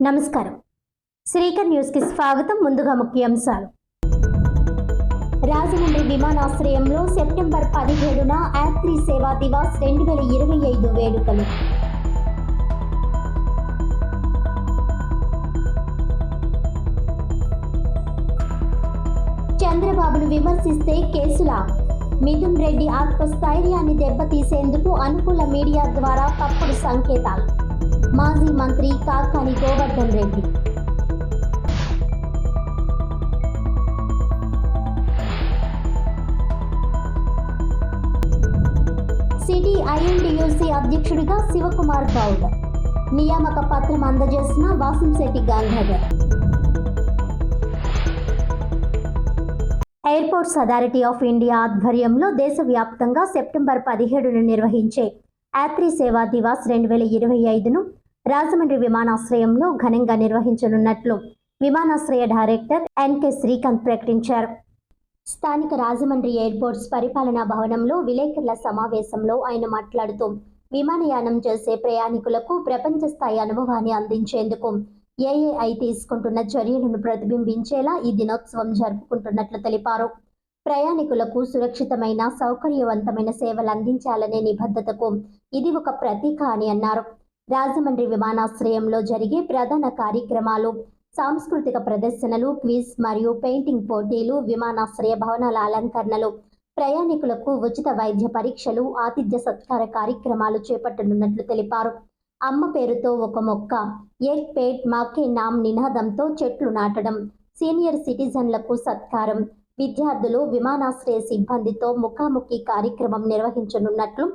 నమస్కారం. శ్రీకర్ న్యూస్ కి స్వాగతం. ముందుగా ముఖ్యాంశాలు. రాజమండ్రి విమానాశ్రయంలో సెప్టెంబర్ 17న యాత్రి సేవా దివాస్ 2025 వేడుకలు. చంద్రబాబును విమర్శిస్తే కేసులా? మిథున్ రెడ్డి ఆత్మస్థైర్యాన్ని దెబ్బతీసేందుకు అనుకూల మీడియా ద్వారా తప్పుడు సంకేతాలు. మాజీ మంత్రి కాకాని గోవర్ధన్ రెడ్డి. సిటీ ఐఎన్టీయూసీ అధ్యక్షుడిగా శివకుమార్ గౌడ్. నియామక పత్రం అందజేసిన Vasamsetti Gangadhar. Airports authority of India ఆధ్వర్యంలో దేశవ్యాప్తంగా సెప్టెంబర్ 17ను నిర్వహించే యాత్రి సేవా దివాస్ 2025ను రాజమండ్రి విమానాశ్రయంలో ఘనంగా నిర్వహించనున్నట్లు విమానాశ్రయ డైరెక్టర్ ఎన్కే శ్రీకాంత్ ప్రకటించారు. స్థానిక రాజమండ్రి ఎయిర్పోర్ట్స్ పరిపాలనా భవనంలో విలేకరుల సమావేశంలో ఆయన మాట్లాడుతూ విమానయానం చేసే ప్రయాణికులకు ప్రపంచ స్థాయి అనుభవాన్ని అందించేందుకు ఏఏఐ తీసుకుంటున్న చర్యలను ప్రతిబింబించేలా ఈ దినోత్సవం జరుపుకుంటున్నట్లు తెలిపారు. ప్రయాణికులకు సురక్షితమైన సౌకర్యవంతమైన సేవలు అందించాలనే నిబద్ధతకు ఇది ఒక ప్రతీక అని అన్నారు. రాజమండ్రి విమానాశ్రయంలో జరిగే ప్రధాన కార్యక్రమాలు, సాంస్కృతిక ప్రదర్శనలు, క్విజ్ మరియు పెయింటింగ్ పోటీలు, విమానాశ్రయ భవనాల అలంకరణలు, ప్రయాణికులకు ఉచిత వైద్య పరీక్షలు, ఆతిథ్య సత్కార కార్యక్రమాలు చేపట్టనున్నట్లు తెలిపారు. అమ్మ పేరుతో ఒక మొక్క, ఏక్ పేట్ మాకే నామ్ నినాదంతో చెట్లు నాటడం, సీనియర్ సిటిజన్లకు సత్కారం, విద్యార్థులు విమానాశ్రయ సిబ్బందితో ముఖాముఖి కార్యక్రమం నిర్వహించనున్నట్లు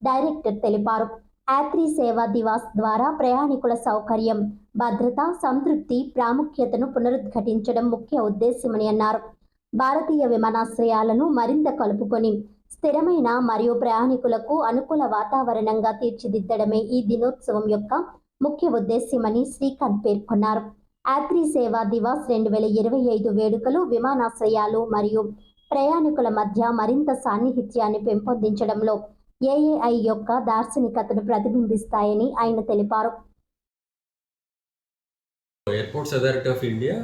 డైరెక్టర్ తెలిపారు. యాత్రి సేవా దివాస్ ద్వారా ప్రయాణికుల సౌకర్యం, భద్రత, సంతృప్తి, ప్రాముఖ్యతను పునరుద్ఘాటించడం ముఖ్య ఉద్దేశ్యమని అన్నారు. భారతీయ విమానాశ్రయాలను మరింత కలుపుకొని స్థిరమైన మరియు ప్రయాణికులకు అనుకూల వాతావరణంగా తీర్చిదిద్దడమే ఈ దినోత్సవం యొక్క ముఖ్య ఉద్దేశ్యమని శ్రీకాంత్ పేర్కొన్నారు. యాత్రి సేవా దివాస్ 2025 వేడుకలు విమానాశ్రయాలు మరియు ప్రయాణికుల మధ్య మరింత సాన్నిహిత్యాన్ని పెంపొందించడంలో ఏఏఐ యొక్క దార్శనికతను ప్రతిబింబిస్తాయని ఆయన తెలిపారు. ఎయిర్పోర్ట్స్ అథారిటీ ఆఫ్ ఇండియా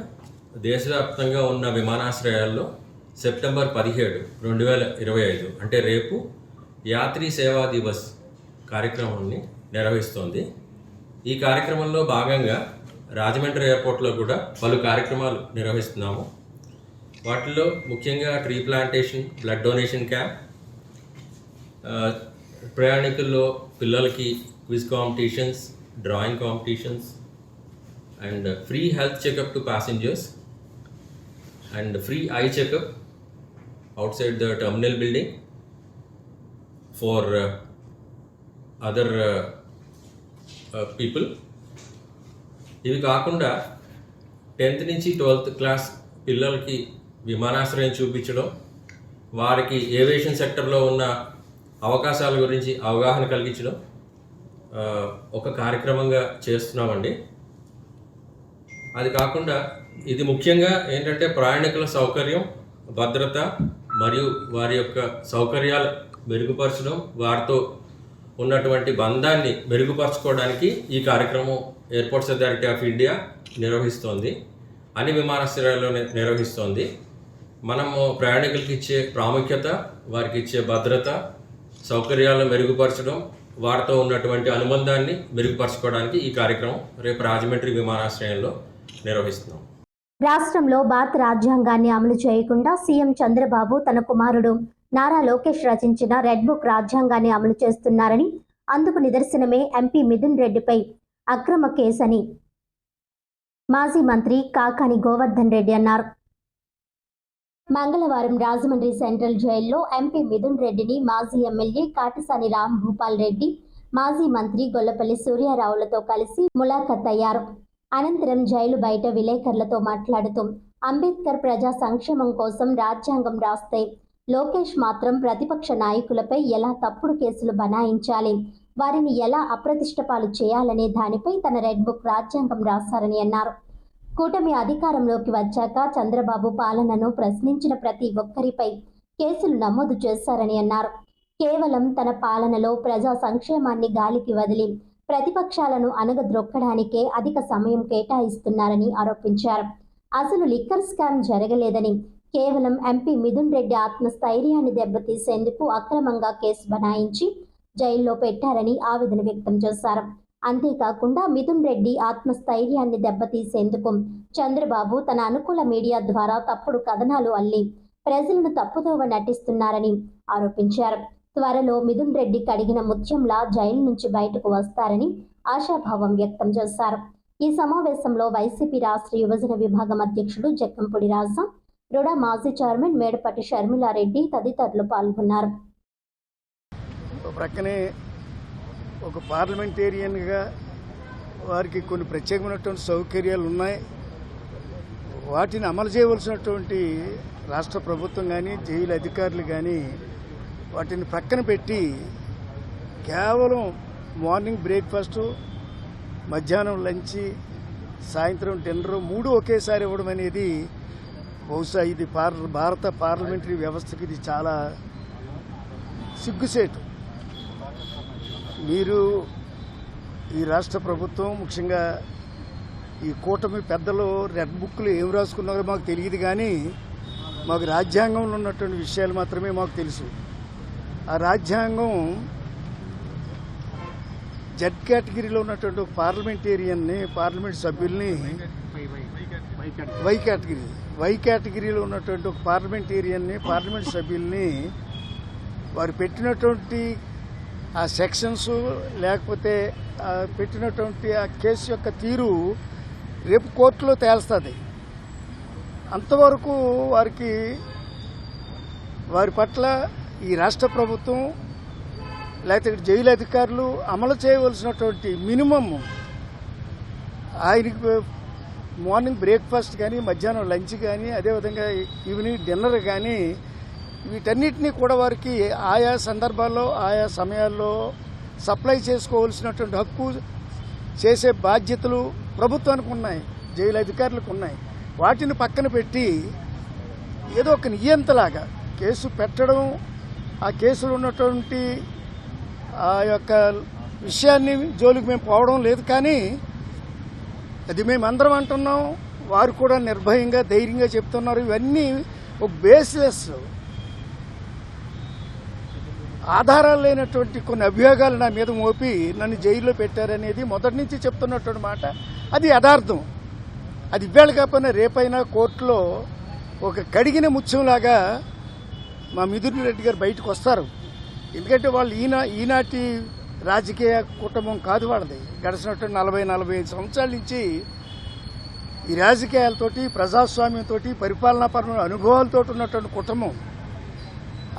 దేశవ్యాప్తంగా ఉన్న విమానాశ్రయాల్లో సెప్టెంబర్ 17, 2025 అంటే రేపు యాత్రి సేవా దివస్ కార్యక్రమాన్ని నిర్వహిస్తోంది. ఈ కార్యక్రమంలో భాగంగా రాజమండ్రి ఎయిర్పోర్ట్లో కూడా పలు కార్యక్రమాలు నిర్వహిస్తున్నాము. వాటిలో ముఖ్యంగా tree plantation, blood donation camp, ప్రయాణికుల్లో పిల్లలకి quiz competitions, drawing competitions and free health checkup to passengers and free eye checkup outside the terminal building for other people. ఇవి కాకుండా 10th నుంచి 12th క్లాస్ పిల్లలకి విమానాశ్రయం చూపించడం, వారికి ఏవియేషన్ సెక్టర్లో ఉన్న అవకాశాల గురించి అవగాహన కలిగించడం ఒక కార్యక్రమంగా చేస్తున్నామండి. అది కాకుండా ఇది ముఖ్యంగా ఏంటంటే ప్రయాణికుల సౌకర్యం, భద్రత మరియు వారి యొక్క సౌకర్యాలు మెరుగుపరచడం, వారితో ఉన్నటువంటి బంధాన్ని మెరుగుపరచుకోవడానికి ఈ కార్యక్రమం ఎయిర్పోర్ట్స్ అథారిటీ ఆఫ్ ఇండియా నిర్వహిస్తోంది. అన్ని విమానాశ్రయాల్లో నిర్వహిస్తోంది. మనము ప్రయాణికులకి ఇచ్చే ప్రాముఖ్యత, వారికి ఇచ్చే భద్రత, సౌకర్యాలను మెరుగుపరచడం, వారితో ఉన్నటువంటి అనుబంధాన్ని మెరుగుపరచుకోవడానికి ఈ కార్యక్రమం రేపు రాజమండ్రి విమానాశ్రయంలో నిర్వహిస్తున్నాం. రాష్ట్రంలో భారత రాజ్యాంగాన్ని అమలు చేయకుండా సీఎం చంద్రబాబు తన కుమారుడు నారా లోకేష్ రచించిన రెడ్ బుక్ రాజ్యాంగాన్ని అమలు చేస్తున్నారని, అందుకు నిదర్శనమే ఎంపీ మిథున్ రెడ్డిపై అక్రమ కేసని మాజీ మంత్రి కాకాని గోవర్ధన్ రెడ్డి అన్నారు. మంగళవారం రాజమండ్రి సెంట్రల్ జైల్లో ఎంపీ మిథున్ రెడ్డిని మాజీ ఎమ్మెల్యే కాటసాని రాంభూపాల్ రెడ్డి, మాజీ మంత్రి గొల్లపల్లి సూర్యారావులతో కలిసి ములాఖత్ అయ్యారు. అనంతరం జైలు బయట విలేకరులతో మాట్లాడుతూ అంబేద్కర్ ప్రజా సంక్షేమం కోసం రాజ్యాంగం రాస్తే లోకేష్ మాత్రం ప్రతిపక్ష నాయకులపై ఎలా తప్పుడు కేసులు బనాయించాలి, వారిని ఎలా అప్రతిష్టపాలు చేయాలనే దానిపై తన రెడ్ బుక్ రాజ్యాంగం రాశారని అన్నారు. కూటమి అధికారంలోకి వచ్చాక చంద్రబాబు పాలనను ప్రశ్నించిన ప్రతి ఒక్కరిపై కేసులు నమోదు చేశారని అన్నారు. కేవలం తన పాలనలో ప్రజా సంక్షేమాన్ని గాలికి వదిలి ప్రతిపక్షాలను అణగద్రొక్కడానికే అధిక సమయం కేటాయిస్తున్నారని ఆరోపించారు. అసలు లిక్కర్ స్కామ్ జరగలేదని, కేవలం ఎంపీ మిథున్ రెడ్డి ఆత్మస్థైర్యాన్ని దెబ్బతీసేందుకు అక్రమంగా కేసు బనాయించి జైల్లో పెట్టారని ఆవేదన వ్యక్తం చేశారు. అంతేకాకుండా మిథున్ రెడ్డి ఆత్మస్థైర్యాన్ని దెబ్బతీసేందుకు చంద్రబాబు తన అనుకూల మీడియా ద్వారా తప్పుడు కథనాలు అల్లి ప్రజలను తప్పుదోవ నటిస్తున్నారని ఆరోపించారు. త్వరలో మిథున్ రెడ్డి కడిగిన ముత్యంలా జైలు నుంచి బయటకు వస్తారని ఆశాభావం వ్యక్తం చేశారు. ఈ సమావేశంలో వైసీపీ రాష్ట్ర యువజన విభాగం అధ్యక్షుడు జక్కంపూడి రాజా, రుడా మాజీ చైర్మన్ మేడపాటి షర్మిలారెడ్డి తదితరులు పాల్గొన్నారు. ప్రక్కనే ఒక పార్లమెంటేరియన్గా వారికి కొన్ని ప్రత్యేకమైనటువంటి సౌకర్యాలు ఉన్నాయి. వాటిని అమలు చేయవలసినటువంటి రాష్ట్ర ప్రభుత్వం కానీ జైలు అధికారులు కానీ వాటిని ప్రక్కన పెట్టి కేవలం మార్నింగ్ బ్రేక్ఫాస్టు, మధ్యాహ్నం లంచ్, సాయంత్రం డిన్నర్ 3 ఒకేసారి ఇవ్వడం అనేది బహుశా ఇది భారత పార్లమెంటరీ వ్యవస్థకి ఇది చాలా సిగ్గుసేటు. మీరు ఈ రాష్ట్ర ప్రభుత్వం ముఖ్యంగా ఈ కూటమి పెద్దలు రెడ్ బుక్లు ఏం రాసుకున్నారో మాకు తెలియదు, కానీ మాకు రాజ్యాంగంలో ఉన్నటువంటి విషయాలు మాత్రమే మాకు తెలుసు. ఆ రాజ్యాంగం జెడ్ కేటగిరీలో ఉన్నటువంటి ఒక పార్లమెంటేరియన్ని, పార్లమెంట్ సభ్యుల్ని, వై కేటగిరీలో ఉన్నటువంటి ఒక పార్లమెంటేరియన్ని, పార్లమెంట్ సభ్యుల్ని వారు పెట్టినటువంటి ఆ సెక్షన్స్ లేకపోతే పెట్టినటువంటి ఆ కేసు యొక్క తీరు రేపు కోర్టులో తేల్స్తుంది. అంతవరకు వారి పట్ల ఈ రాష్ట్ర ప్రభుత్వం లేకపోతే జైలు అధికారులు అమలు చేయవలసినటువంటి మినిమమ్, ఆయనకి మార్నింగ్ బ్రేక్ఫాస్ట్ కానీ, మధ్యాహ్నం లంచ్ కానీ, అదేవిధంగా ఈవినింగ్ డిన్నర్ కానీ, వీటన్నిటినీ కూడా వారికి ఆయా సందర్భాల్లో ఆయా సమయాల్లో సప్లై చేసుకోవాల్సినటువంటి హక్కు చేసే బాధ్యతలు ప్రభుత్వానికి ఉన్నాయి, జైలు అధికారులకు ఉన్నాయి. వాటిని పక్కన పెట్టి ఏదో ఒక నియంతలాగా కేసు పెట్టడం, ఆ కేసులో ఉన్నటువంటి ఆ యొక్క విషయాన్ని జోలికి మేము పోవడం లేదు, కానీ అది మేమందరం అంటున్నాం, వారు కూడా నిర్భయంగా ధైర్యంగా చెప్తున్నారు. ఇవన్నీ ఒక బేస్లెస్, ఆధారాలు లేనటువంటి కొన్ని అభియోగాలు నా మీద మోపి నన్ను జైల్లో పెట్టారనేది మొదటి నుంచి చెప్తున్నటువంటి మాట. అది యథార్థం. అది ఇవాళ కాకపోయినా రేపైనా కోర్టులో ఒక కడిగిన ముత్యంలాగా మా మిథున్ రెడ్డి గారు బయటకు వస్తారు. ఎందుకంటే వాళ్ళు ఈనాటి రాజకీయ కుటుంబం కాదు వాళ్ళది. గడిచినట్టు 40-45 సంవత్సరాల నుంచి ఈ రాజకీయాలతోటి, ప్రజాస్వామ్యంతో, పరిపాలనాపరమైన అనుభవాలతో ఉన్నటువంటి కుటుంబం.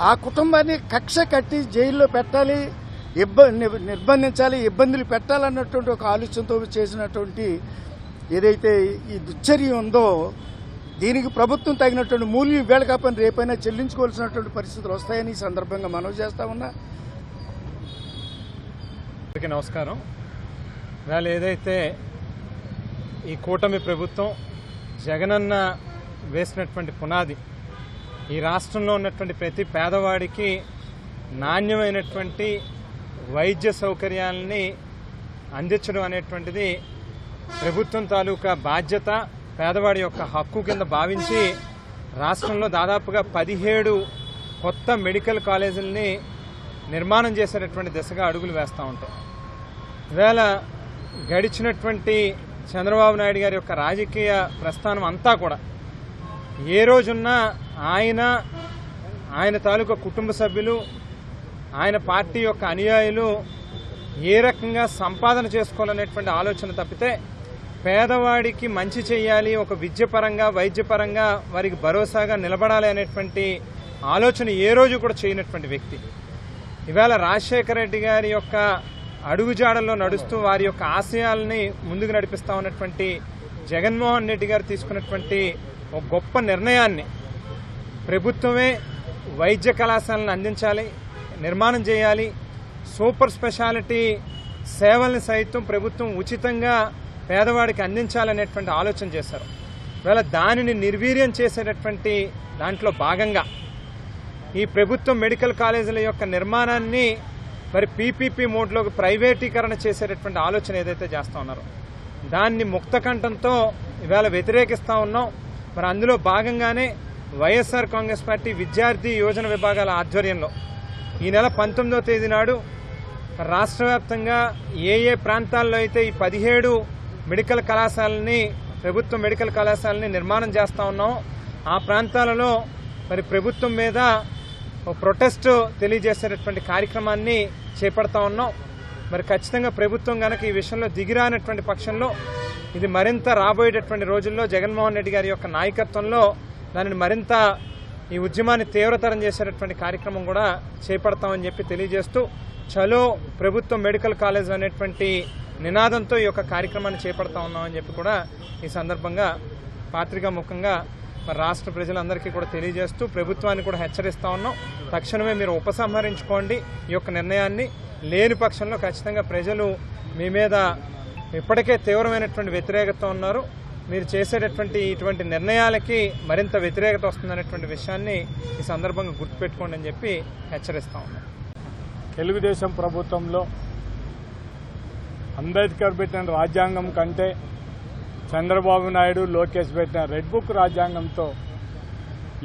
ఆ కుటుంబాన్ని కక్ష కట్టి జైల్లో పెట్టాలి, నిర్బంధించాలి, ఇబ్బందులు పెట్టాలన్నటువంటి ఒక ఆలోచనతో చేసినటువంటి ఏదైతే ఈ దుశ్చర్య ఉందో, దీనికి ప్రభుత్వం తగినటువంటి మూల్యం వేళ కాపని రేపైనా చెల్లించుకోవాల్సినటువంటి పరిస్థితులు వస్తాయని ఈ సందర్భంగా మనవి చేస్తా ఉన్నా. నమస్కారం. ఇవాళ ఏదైతే ఈ కూటమి ప్రభుత్వం జగనన్న వేసినటువంటి పునాది, ఈ రాష్ట్రంలో ఉన్నటువంటి ప్రతి పేదవాడికి నాణ్యమైనటువంటి వైద్య సౌకర్యాలని అందించడం అనేటువంటిది ప్రభుత్వం తాలూకా బాధ్యత, పేదవాడి యొక్క హక్కు కింద భావించి రాష్ట్రంలో దాదాపుగా 17 కొత్త మెడికల్ కాలేజీలని నిర్మాణం చేసేటటువంటి దిశగా అడుగులు వేస్తూ ఉంటాయి. ఇవాళ గడిచినటువంటి చంద్రబాబు నాయుడు గారి యొక్క రాజకీయ ప్రస్థానం అంతా కూడా ఏ రోజున్నా ఆయన తాలూకా కుటుంబ సభ్యులు, ఆయన పార్టీ యొక్క అనుయాయులు ఏ రకంగా సంపాదన చేసుకోవాలనేటువంటి ఆలోచన తప్పితే పేదవాడికి మంచి చేయాలి, ఒక విద్యపరంగా వైద్యపరంగా వారికి భరోసాగా నిలబడాలి అనేటువంటి ఆలోచన ఏ రోజు కూడా చేయనటువంటి వ్యక్తి. ఇవాళ రాజశేఖర రెడ్డి గారి యొక్క అడుగుజాడల్లో నడుస్తూ వారి యొక్క ఆశయాలని ముందుకు నడిపిస్తా ఉన్నటువంటి జగన్మోహన్ రెడ్డి గారు తీసుకున్నటువంటి ఒక గొప్ప నిర్ణయాన్ని, ప్రభుత్వమే వైద్య కళాశాలను అందించాలి, నిర్మాణం చేయాలి, సూపర్ స్పెషాలిటీ సేవల్ని సైతం ప్రభుత్వం ఉచితంగా పేదవాడికి అందించాలనేటువంటి ఆలోచన చేశారు. ఇవాళ దానిని నిర్వీర్యం చేసేటటువంటి దాంట్లో భాగంగా ఈ ప్రభుత్వం మెడికల్ కాలేజీల యొక్క నిర్మాణాన్ని మరి పీపీపీ మోడ్లోకి ప్రైవేటీకరణ చేసేటటువంటి ఆలోచన ఏదైతే చేస్తూ ఉన్నారో దాన్ని ముక్తకంఠంతో ఇవాళ వ్యతిరేకిస్తూ ఉన్నాం. మరి అందులో భాగంగానే వైఎస్ఆర్ కాంగ్రెస్ పార్టీ విద్యార్థి యోజన విభాగాల ఆధ్వర్యంలో ఈ నెల 19వ తేదీ నాడు రాష్ట్ర వ్యాప్తంగా ఏ ప్రాంతాల్లో అయితే ఈ 17 మెడికల్ కళాశాలని ప్రభుత్వ మెడికల్ కళాశాలని నిర్మాణం చేస్తూ ఉన్నాం ఆ ప్రాంతాలలో మరి ప్రభుత్వం మీద ప్రొటెస్ట్ తెలియజేసేటటువంటి కార్యక్రమాన్ని చేపడతా ఉన్నాం. మరి ఖచ్చితంగా ప్రభుత్వం కనుక ఈ విషయంలో దిగిరానటువంటి పక్షంలో ఇది మరింత రాబోయేటటువంటి రోజుల్లో జగన్మోహన్ రెడ్డి గారి యొక్క నాయకత్వంలో దానిని మరింత ఈ ఉద్యమాన్ని తీవ్రతరం చేసేటటువంటి కార్యక్రమం కూడా చేపడతామని చెప్పి తెలియజేస్తూ చలో ప్రభుత్వ మెడికల్ కాలేజ్ అనేటువంటి నినాదంతో ఈ యొక్క కార్యక్రమాన్ని చేపడతా ఉన్నామని చెప్పి కూడా ఈ సందర్భంగా పాత్రికా ముఖంగా మరి రాష్ట్ర ప్రజలందరికీ కూడా తెలియజేస్తూ ప్రభుత్వాన్ని కూడా హెచ్చరిస్తా ఉన్నాం. తక్షణమే మీరు ఉపసంహరించుకోండి ఈ యొక్క నిర్ణయాన్ని. లేని పక్షంలో ఖచ్చితంగా ప్రజలు మీ మీద ఇప్పటికే తీవ్రమైనటువంటి వ్యతిరేకత ఉన్నారు. మీరు చేసేటటువంటి ఇటువంటి నిర్ణయాలకి మరింత వ్యతిరేకత వస్తుందనేటువంటి విషయాన్ని ఈ సందర్భంగా గుర్తుపెట్టుకోండి అని చెప్పి హెచ్చరిస్తా ఉన్నాం. తెలుగుదేశం ప్రభుత్వంలో అంబేద్కర్ పెట్టిన రాజ్యాంగం కంటే చంద్రబాబు నాయుడు లోకేష్ పెట్టిన రెడ్ బుక్ రాజ్యాంగంతో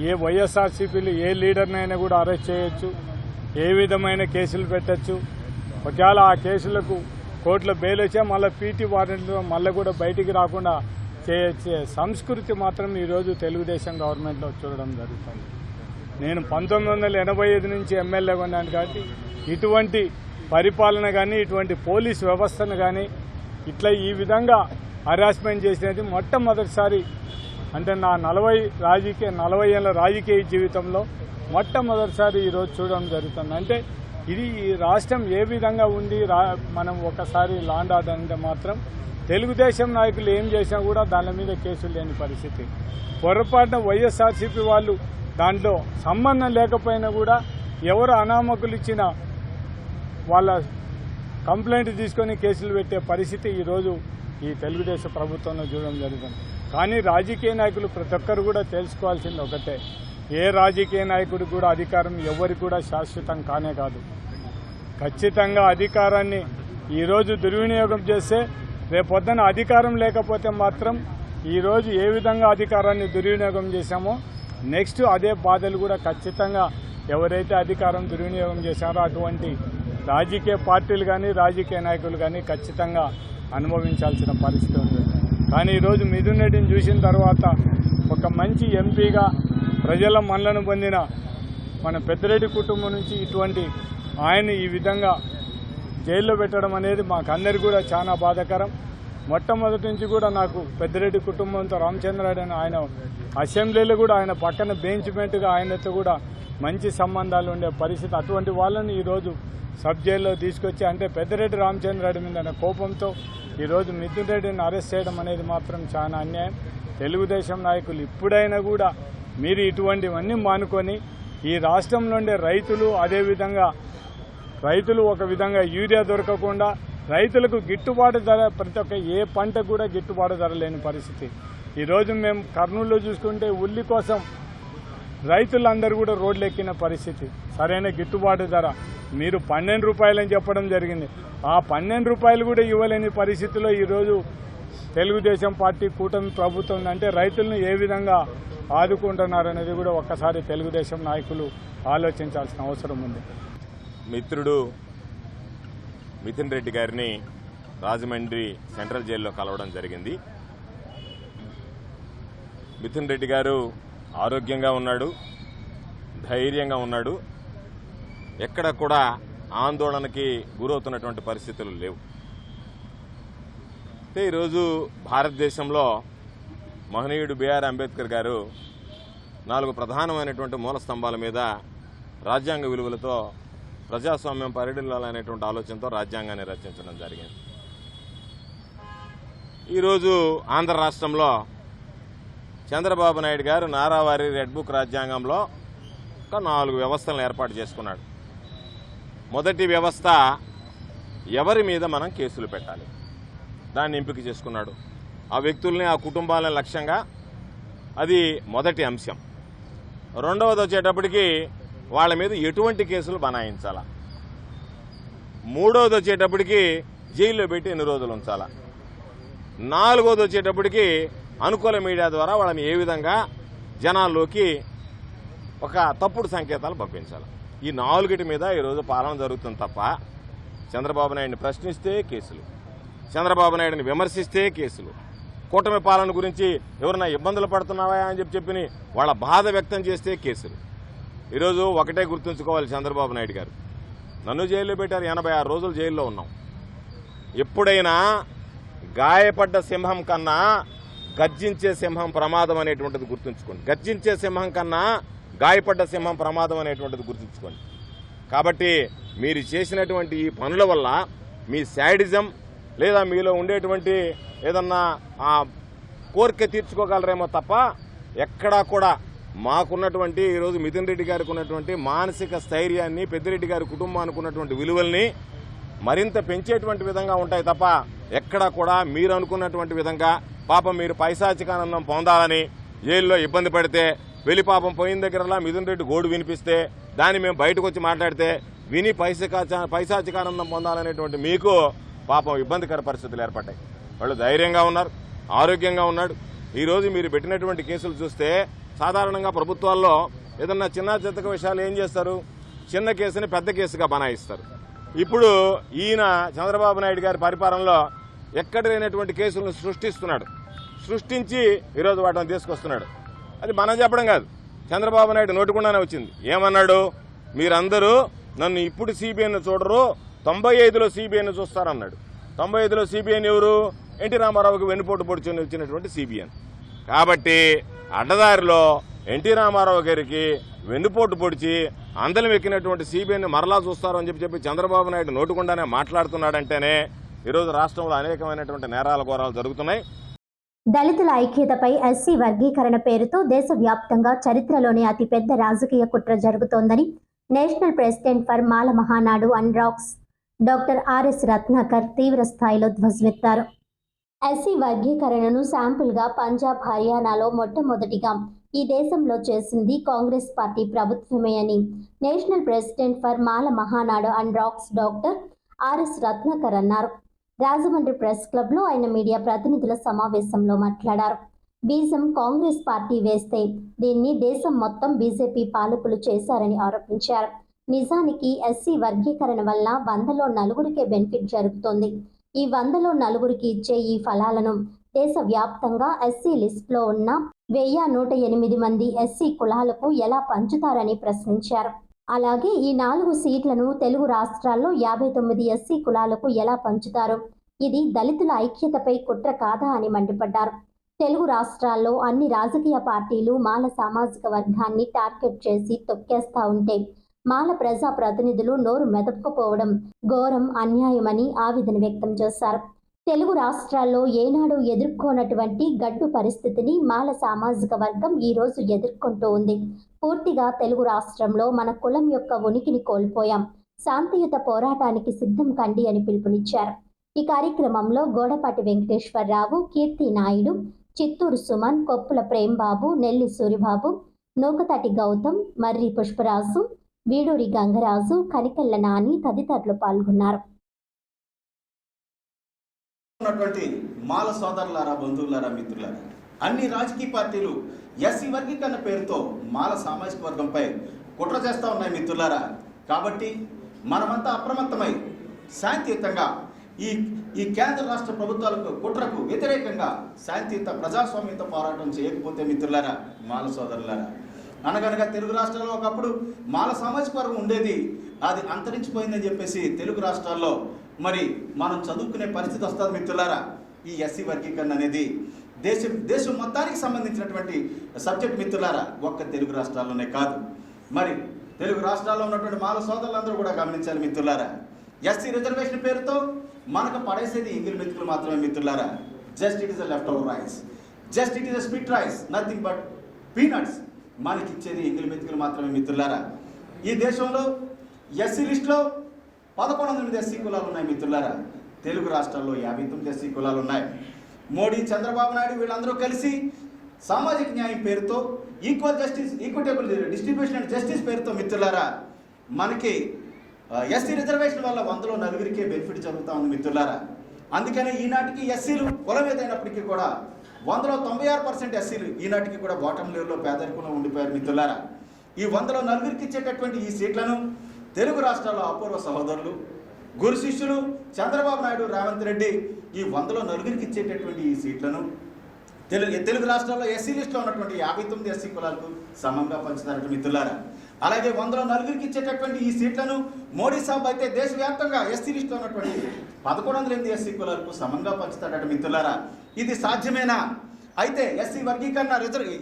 ఏ వైఎస్ఆర్సీపీలు ఏ లీడర్నైనా కూడా అరెస్ట్ చేయొచ్చు, ఏ విధమైన కేసులు పెట్టచ్చు. ఒకవేళ ఆ కేసులకు కోర్టులో బెయిల్ వచ్చా మళ్ళీ పీటీ వారెంట్లో మళ్ళీ కూడా బయటికి రాకుండా చేయొచ్చే సంస్కృతి మాత్రం ఈరోజు తెలుగుదేశం గవర్నమెంట్లో చూడడం జరుగుతుంది. నేను 1985 నుంచి ఎమ్మెల్యేగా ఉన్నాను కాబట్టి ఇటువంటి పరిపాలన కానీ ఇటువంటి పోలీస్ వ్యవస్థను కానీ ఇట్లా ఈ విధంగా హరాస్మెంట్ చేసినది మొట్టమొదటిసారి. అంటే నా 40 ఏళ్ళ రాజకీయ జీవితంలో మొట్టమొదటిసారి ఈరోజు చూడడం జరుగుతుంది. అంటే ఇది ఈ రాష్ట్రం ఏ విధంగా ఉంది మనం ఒకసారి లాండ్ ఆర్డర్ అంటే మాత్రం తెలుగుదేశం నాయకులు ఏం చేసినా కూడా దాని మీద కేసులు లేని పరిస్థితి. పొరపాటున వైఎస్ఆర్సీపీ వాళ్ళు దాంట్లో సంబంధం లేకపోయినా కూడా ఎవరు అనామకులు ఇచ్చిన వాళ్ళ కంప్లైంట్ తీసుకొని కేసులు పెట్టే పరిస్థితి ఈరోజు ఈ తెలుగుదేశం ప్రభుత్వంలో చూడడం జరుగుతుంది. కానీ రాజకీయ నాయకులు ప్రతి ఒక్కరు కూడా తెలుసుకోవాల్సింది ఒకటే, ఏ రాజకీయ నాయకుడు కూడా అధికారం ఎవరికి కూడా శాశ్వతం కానే కాదు. ఖచ్చితంగా అధికారాన్ని ఈరోజు దుర్వినియోగం చేస్తే రేపొద్దున అధికారం లేకపోతే మాత్రం ఈరోజు ఏ విధంగా అధికారాన్ని దుర్వినియోగం చేశామో నెక్స్ట్ అదే బాధలు కూడా ఖచ్చితంగా ఎవరైతే అధికారం దుర్వినియోగం చేశారో అటువంటి రాజకీయ పార్టీలు కానీ రాజకీయ నాయకులు కానీ ఖచ్చితంగా అనుభవించాల్సిన పరిస్థితి ఉంది. కానీ ఈరోజు మిథున్ రెడ్డిని చూసిన తర్వాత ఒక మంచి ఎంపీగా ప్రజల మన్నలను పొందిన మన పెద్దిరెడ్డి కుటుంబం నుంచి ఇటువంటి ఆయన ఈ విధంగా జైల్లో పెట్టడం అనేది మాకందరికీ కూడా చాలా బాధాకరం. మొట్టమొదటి నుంచి కూడా నాకు పెద్దిరెడ్డి కుటుంబంతో రామచంద్రారెడ్డి అని ఆయన అసెంబ్లీలో కూడా ఆయన పక్కన బెంచ్మెంట్గా ఆయనతో కూడా మంచి సంబంధాలు ఉండే పరిస్థితి. అటువంటి వాళ్ళని ఈరోజు సబ్ జైల్లో తీసుకొచ్చి అంటే పెద్దిరెడ్డి రామచంద్రారెడ్డి మీద కోపంతో ఈరోజు మిథున్ రెడ్డిని అరెస్ట్ చేయడం అనేది మాత్రం చాలా అన్యాయం. తెలుగుదేశం నాయకులు ఇప్పుడైనా కూడా మీరు ఇటువంటివన్నీ మానుకొని ఈ రాష్ట్రంలో ఉండే రైతులు అదేవిధంగా రైతులు ఒక విధంగా యూరియా దొరకకుండా రైతులకు గిట్టుబాటు ధర ప్రతి ఒక్క ఏ పంట కూడా గిట్టుబాటు ధర లేని పరిస్థితి. ఈరోజు మేము కర్నూలులో చూసుకుంటే ఉల్లి కోసం రైతులందరూ కూడా రోడ్లు ఎక్కిన పరిస్థితి. సరైన గిట్టుబాటు ధర మీరు 12 రూపాయలని చెప్పడం జరిగింది. ఆ 12 రూపాయలు కూడా ఇవ్వలేని పరిస్థితిలో ఈరోజు తెలుగుదేశం పార్టీ కూటమి ప్రభుత్వం అంటే రైతులను ఏ విధంగా ఆదుకుంటున్నారనేది కూడా ఒక్కసారి తెలుగుదేశం నాయకులు ఆలోచించాల్సిన అవసరం ఉంది. మిత్రుడు మిథున్ రెడ్డి గారిని రాజమండ్రి సెంట్రల్ జైల్లో కలవడం జరిగింది. మిథున్ రెడ్డి గారు ఆరోగ్యంగా ఉన్నాడు, ధైర్యంగా ఉన్నాడు, ఎక్కడ కూడా ఆందోళనకి గురవుతున్నటువంటి పరిస్థితులు లేవు. అయితే ఈరోజు భారతదేశంలో మహనీయుడు బిఆర్ అంబేద్కర్ గారు 4 ప్రధానమైనటువంటి మూల స్తంభాల మీద రాజ్యాంగ విలువలతో ప్రజాస్వామ్యం పరిడిల్లాలనేటువంటి ఆలోచనతో రాజ్యాంగాన్ని రచించడం జరిగింది. ఈరోజు ఆంధ్ర రాష్ట్రంలో చంద్రబాబు నాయుడు గారు నారావారి రెడ్ బుక్ రాజ్యాంగంలో ఒక 4 వ్యవస్థలను ఏర్పాటు చేసుకున్నాడు. మొదటి వ్యవస్థ ఎవరి మీద మనం కేసులు పెట్టాలి దాన్ని ఎంపిక చేసుకున్నాడు. ఆ వ్యక్తుల్ని ఆ కుటుంబాలని లక్ష్యంగా అది మొదటి అంశం. రెండవది వచ్చేటప్పటికి వాళ్ళ మీద ఎటువంటి కేసులు బనాయించాలా మూడోది వచ్చేటప్పటికి జైల్లో పెట్టి ఎన్ని రోజులు ఉంచాలా, నాలుగోది వచ్చేటప్పటికి అనుకూల మీడియా ద్వారా వాళ్ళని ఏ విధంగా జనాల్లోకి ఒక తప్పుడు సంకేతాలు పంపించాలి. ఈ నాలుగిటి మీద ఈరోజు పాలన జరుగుతుంది తప్ప చంద్రబాబు నాయుడిని ప్రశ్నిస్తే కేసులు, చంద్రబాబు నాయుడిని విమర్శిస్తే కేసులు, కూటమి పాలన గురించి ఎవరన్నా ఇబ్బందులు పడుతున్నావా అని చెప్పి వాళ్ళ బాధ వ్యక్తం చేస్తే కేసులు. ఈరోజు ఒకటే గుర్తుంచుకోవాలి, చంద్రబాబు నాయుడు గారు నన్ను జైల్లో పెట్టారు, 86 రోజులు జైల్లో ఉన్నాం. ఎప్పుడైనా గాయపడ్డ సింహం కన్నా గర్జించే సింహం ప్రమాదం అనేటువంటిది గుర్తుంచుకోండి. గర్జించే సింహం కన్నా గాయపడ్డ సింహం ప్రమాదం అనేటువంటిది గుర్తుంచుకోండి. కాబట్టి మీరు చేసినటువంటి ఈ పనుల వల్ల మీ శాడిజం లేదా మీలో ఉండేటువంటి ఏదన్నా కోరిక తీర్చుకోగలరేమో తప్ప ఎక్కడా కూడా మాకున్నటువంటి ఈరోజు మిథున్ రెడ్డి గారికి ఉన్నటువంటి మానసిక స్థైర్యాన్ని, పెద్దిరెడ్డి గారి కుటుంబానికి ఉన్నటువంటి విలువల్ని మరింత పెంచేటువంటి విధంగా ఉంటాయి తప్ప ఎక్కడా కూడా మీరు అనుకున్నటువంటి విధంగా పాపం మీరు పైశాచికానందం పొందాలని జైల్లో ఇబ్బంది పడితే వెలి పాపం పోయిన దగ్గరలా మిథున్ రెడ్డి గోడు వినిపిస్తే దాన్ని మేము బయటకు వచ్చి మాట్లాడితే విని పైశాచికానందం పొందాలనేటువంటి మీకు పాపం ఇబ్బందికర పరిస్థితులు ఏర్పడ్డాయి. వాళ్ళు ధైర్యంగా ఉన్నారు, ఆరోగ్యంగా ఉన్నాడు. ఈరోజు మీరు పెట్టినటువంటి కేసులు చూస్తే సాధారణంగా ప్రభుత్వాల్లో ఏదన్నా చిన్న చిత్తక విషయాలు ఏం చేస్తారు, చిన్న కేసుని పెద్ద కేసుగా బనాయిస్తారు. ఇప్పుడు ఈయన చంద్రబాబు నాయుడు గారి పరిపాలనలో ఎక్కడ లేనటువంటి కేసులను సృష్టించి ఈరోజు వాటిని తీసుకొస్తున్నాడు. అది మనం చెప్పడం కాదు, చంద్రబాబు నాయుడు నోటికుండానే వచ్చింది. ఏమన్నాడు, మీరందరూ నన్ను ఇప్పుడు సిబిఐని చూడరు, 95లో సిబిఐని చూస్తారన్నాడు. 95లో సిబిఐని ఎవరు? ఎన్టీ రామారావుకి వెన్నుపోటు పొడిచి వచ్చినటువంటి సిబిఐ. కాబట్టి అడ్డదారిలో ఎన్టీ రామారావు గారికి వెన్నుపోటు పొడిచి అందలం ఎక్కినటువంటి సిబిఐని మరలా చూస్తారని చెప్పి చంద్రబాబు నాయుడు నోటికుండానే మాట్లాడుతున్నాడంటేనే ఈరోజు రాష్ట్రంలో అనేకమైనటువంటి నేరాల ఘోరాలు జరుగుతున్నాయి. దళితుల ఐక్యతపై ఎస్సీ వర్గీకరణ పేరుతో దేశవ్యాప్తంగా చరిత్రలోనే అతిపెద్ద రాజకీయ కుట్ర జరుగుతోందని national president for Mala Mahanadu and రాక్స్ డాక్టర్ ఆర్ఎస్ రత్నాకర్ తీవ్ర స్థాయిలో ధ్వజమెత్తారు. ఎస్సీ వర్గీకరణను శాంపుల్గా పంజాబ్, హర్యానాలో మొట్టమొదటిగా ఈ దేశంలో చేసింది కాంగ్రెస్ పార్టీ ప్రభుత్వమే అని national president for Mala Mahanadu and రాక్స్ డాక్టర్ ఆర్ఎస్ రత్నాకర్ అన్నారు. రాజమండ్రి ప్రెస్ క్లబ్లో ఆయన మీడియా ప్రతినిధుల సమావేశంలో మాట్లాడారు. బీజం కాంగ్రెస్ పార్టీ వేస్తే దీన్ని దేశం మొత్తం బీజేపీ పాలకులు చేశారని ఆరోపించారు. నిజానికి ఎస్సీ వర్గీకరణ వల్ల 100లో 4కే బెనిఫిట్ జరుగుతోంది. ఈ 100లో 4కి ఇచ్చే ఈ ఫలాలను దేశవ్యాప్తంగా ఎస్సీ లిస్టులో ఉన్న 1108 మంది ఎస్సీ కులాలకు ఎలా పంచుతారని ప్రశ్నించారు. అలాగే ఈ 4 సీట్లను తెలుగు రాష్ట్రాల్లో 59 ఎస్సీ కులాలకు ఎలా పంచుతారు? ఇది దళితుల ఐక్యతపై కుట్ర కాదా అని మండిపడ్డారు. తెలుగు రాష్ట్రాల్లో అన్ని రాజకీయ పార్టీలు మాల సామాజిక వర్గాన్ని టార్గెట్ చేసి తొక్కేస్తా ఉంటే మాల ప్రజా ప్రతినిధులు నోరు మెదపకపోవడం ఘోరం, అన్యాయమని ఆవేదన వ్యక్తం చేశారు. తెలుగు రాష్ట్రాల్లో ఏనాడు ఎదుర్కొన్నటువంటి గడ్డు పరిస్థితిని మాల సామాజిక వర్గం ఈ రోజు ఎదుర్కొంటూ ఉంది. పూర్తిగా తెలుగు రాష్ట్రంలో మన కులం యొక్క ఉనికిని కోల్పోయాం. శాంతియుత పోరాటానికి సిద్ధం కండి అని పిలుపునిచ్చారు. ఈ కార్యక్రమంలో గోడపాటి వెంకటేశ్వరరావు, కీర్తి నాయుడు, చిత్తూరు సుమన్, కొప్పుల ప్రేమ్బాబు, నెల్లి సూరిబాబు, నూకతాటి గౌతమ్, మర్రి పుష్పరాజు, వీడూరి గంగరాజు, కనికెళ్ల నాని తదితరులు పాల్గొన్నారు. ఉన్నటువంటి మాల సోదరులారా, బంధువులారా, మిత్రులారా, అన్ని రాజకీయ పార్టీలు ఎస్సీ వర్గీకరణ పేరుతో మాల సామాజిక వర్గంపై కుట్ర చేస్తూ ఉన్నాయి మిత్రులారా. కాబట్టి మనమంతా అప్రమత్తమై శాంతియుతంగా ఈ కేంద్ర రాష్ట్ర ప్రభుత్వాలకు కుట్రకు వ్యతిరేకంగా శాంతియుత ప్రజాస్వామ్యంతో పోరాటం చేయకపోతే మిత్రులారా, మాల సోదరులారా, అనగనగా తెలుగు రాష్ట్రాల్లో ఒకప్పుడు మాల సామాజిక వర్గం ఉండేది, అది అంతరించిపోయిందని చెప్పేసి తెలుగు రాష్ట్రాల్లో మరి మనం చదువుకునే పరిస్థితి వస్తుంది మిత్రులారా. ఈ ఎస్సీ వర్గీకరణ అనేది దేశం మొత్తానికి సంబంధించినటువంటి సబ్జెక్ట్ మిత్రులారా. ఒక్క తెలుగు రాష్ట్రాల్లోనే కాదు, మరి తెలుగు రాష్ట్రాల్లో ఉన్నటువంటి మాల సోదరులందరూ కూడా గమనించాలి మిత్రులారా. ఎస్సీ రిజర్వేషన్ పేరుతో మనకు పడేసేది ఎంగిల్ మెతుకులు మాత్రమే మిత్రులారా. Just it is a left over rice, just it is a spit rice, nothing but peanuts. మనకిచ్చేది ఎంగిల్ మెతుకులు మాత్రమే మిత్రులారా. ఈ దేశంలో ఎస్సీ లిస్టులో 1108 ఎస్సీ కులాలు ఉన్నాయి మిత్రులారా. తెలుగు రాష్ట్రాల్లో 59 ఎస్సీ కులాలు ఉన్నాయి. మోడీ, చంద్రబాబు నాయుడు వీళ్ళందరూ కలిసి సామాజిక న్యాయం పేరుతో, equal justice, equitable distribution and justice పేరుతో మిత్రులారా మనకి ఎస్సీ రిజర్వేషన్ వల్ల 100లో 4కే బెనిఫిట్ జరుగుతూ ఉంది మిత్రులారా. అందుకనే ఈనాటికి ఎస్సీలు కులం ఏదైనప్పటికీ కూడా 100లో 96% ఎస్సీలు ఈనాటికి కూడా బాటమ్ లెవెల్లో పేదరికంలో ఉండిపోయారు మిత్రులారా. ఈ 100లో 4కి ఇచ్చేటటువంటి ఈ సీట్లను తెలుగు రాష్ట్రాల్లో అపూర్వ సహోదరులు, గురు శిష్యులు చంద్రబాబు నాయుడు, రేవంత్ రెడ్డి ఈ 100లో 4కి ఇచ్చేటటువంటి ఈ సీట్లను తెలుగు రాష్ట్రాల్లో ఎస్సీ లిస్టులో ఉన్నటువంటి 59 ఎస్సీ కులాలకు సమంగా పంచుతారట మిత్రులారా. అలాగే 100లో 4కి ఇచ్చేటటువంటి ఈ సీట్లను మోడీ సాబ్ అయితే దేశవ్యాప్తంగా ఎస్సీ లిస్టులో ఉన్నటువంటి 1108 ఎస్సీ కులాలకు సమంగా పంచుతారట మిత్రులారా. ఇది సాధ్యమేనా? అయితే ఎస్సీ వర్గీకరణ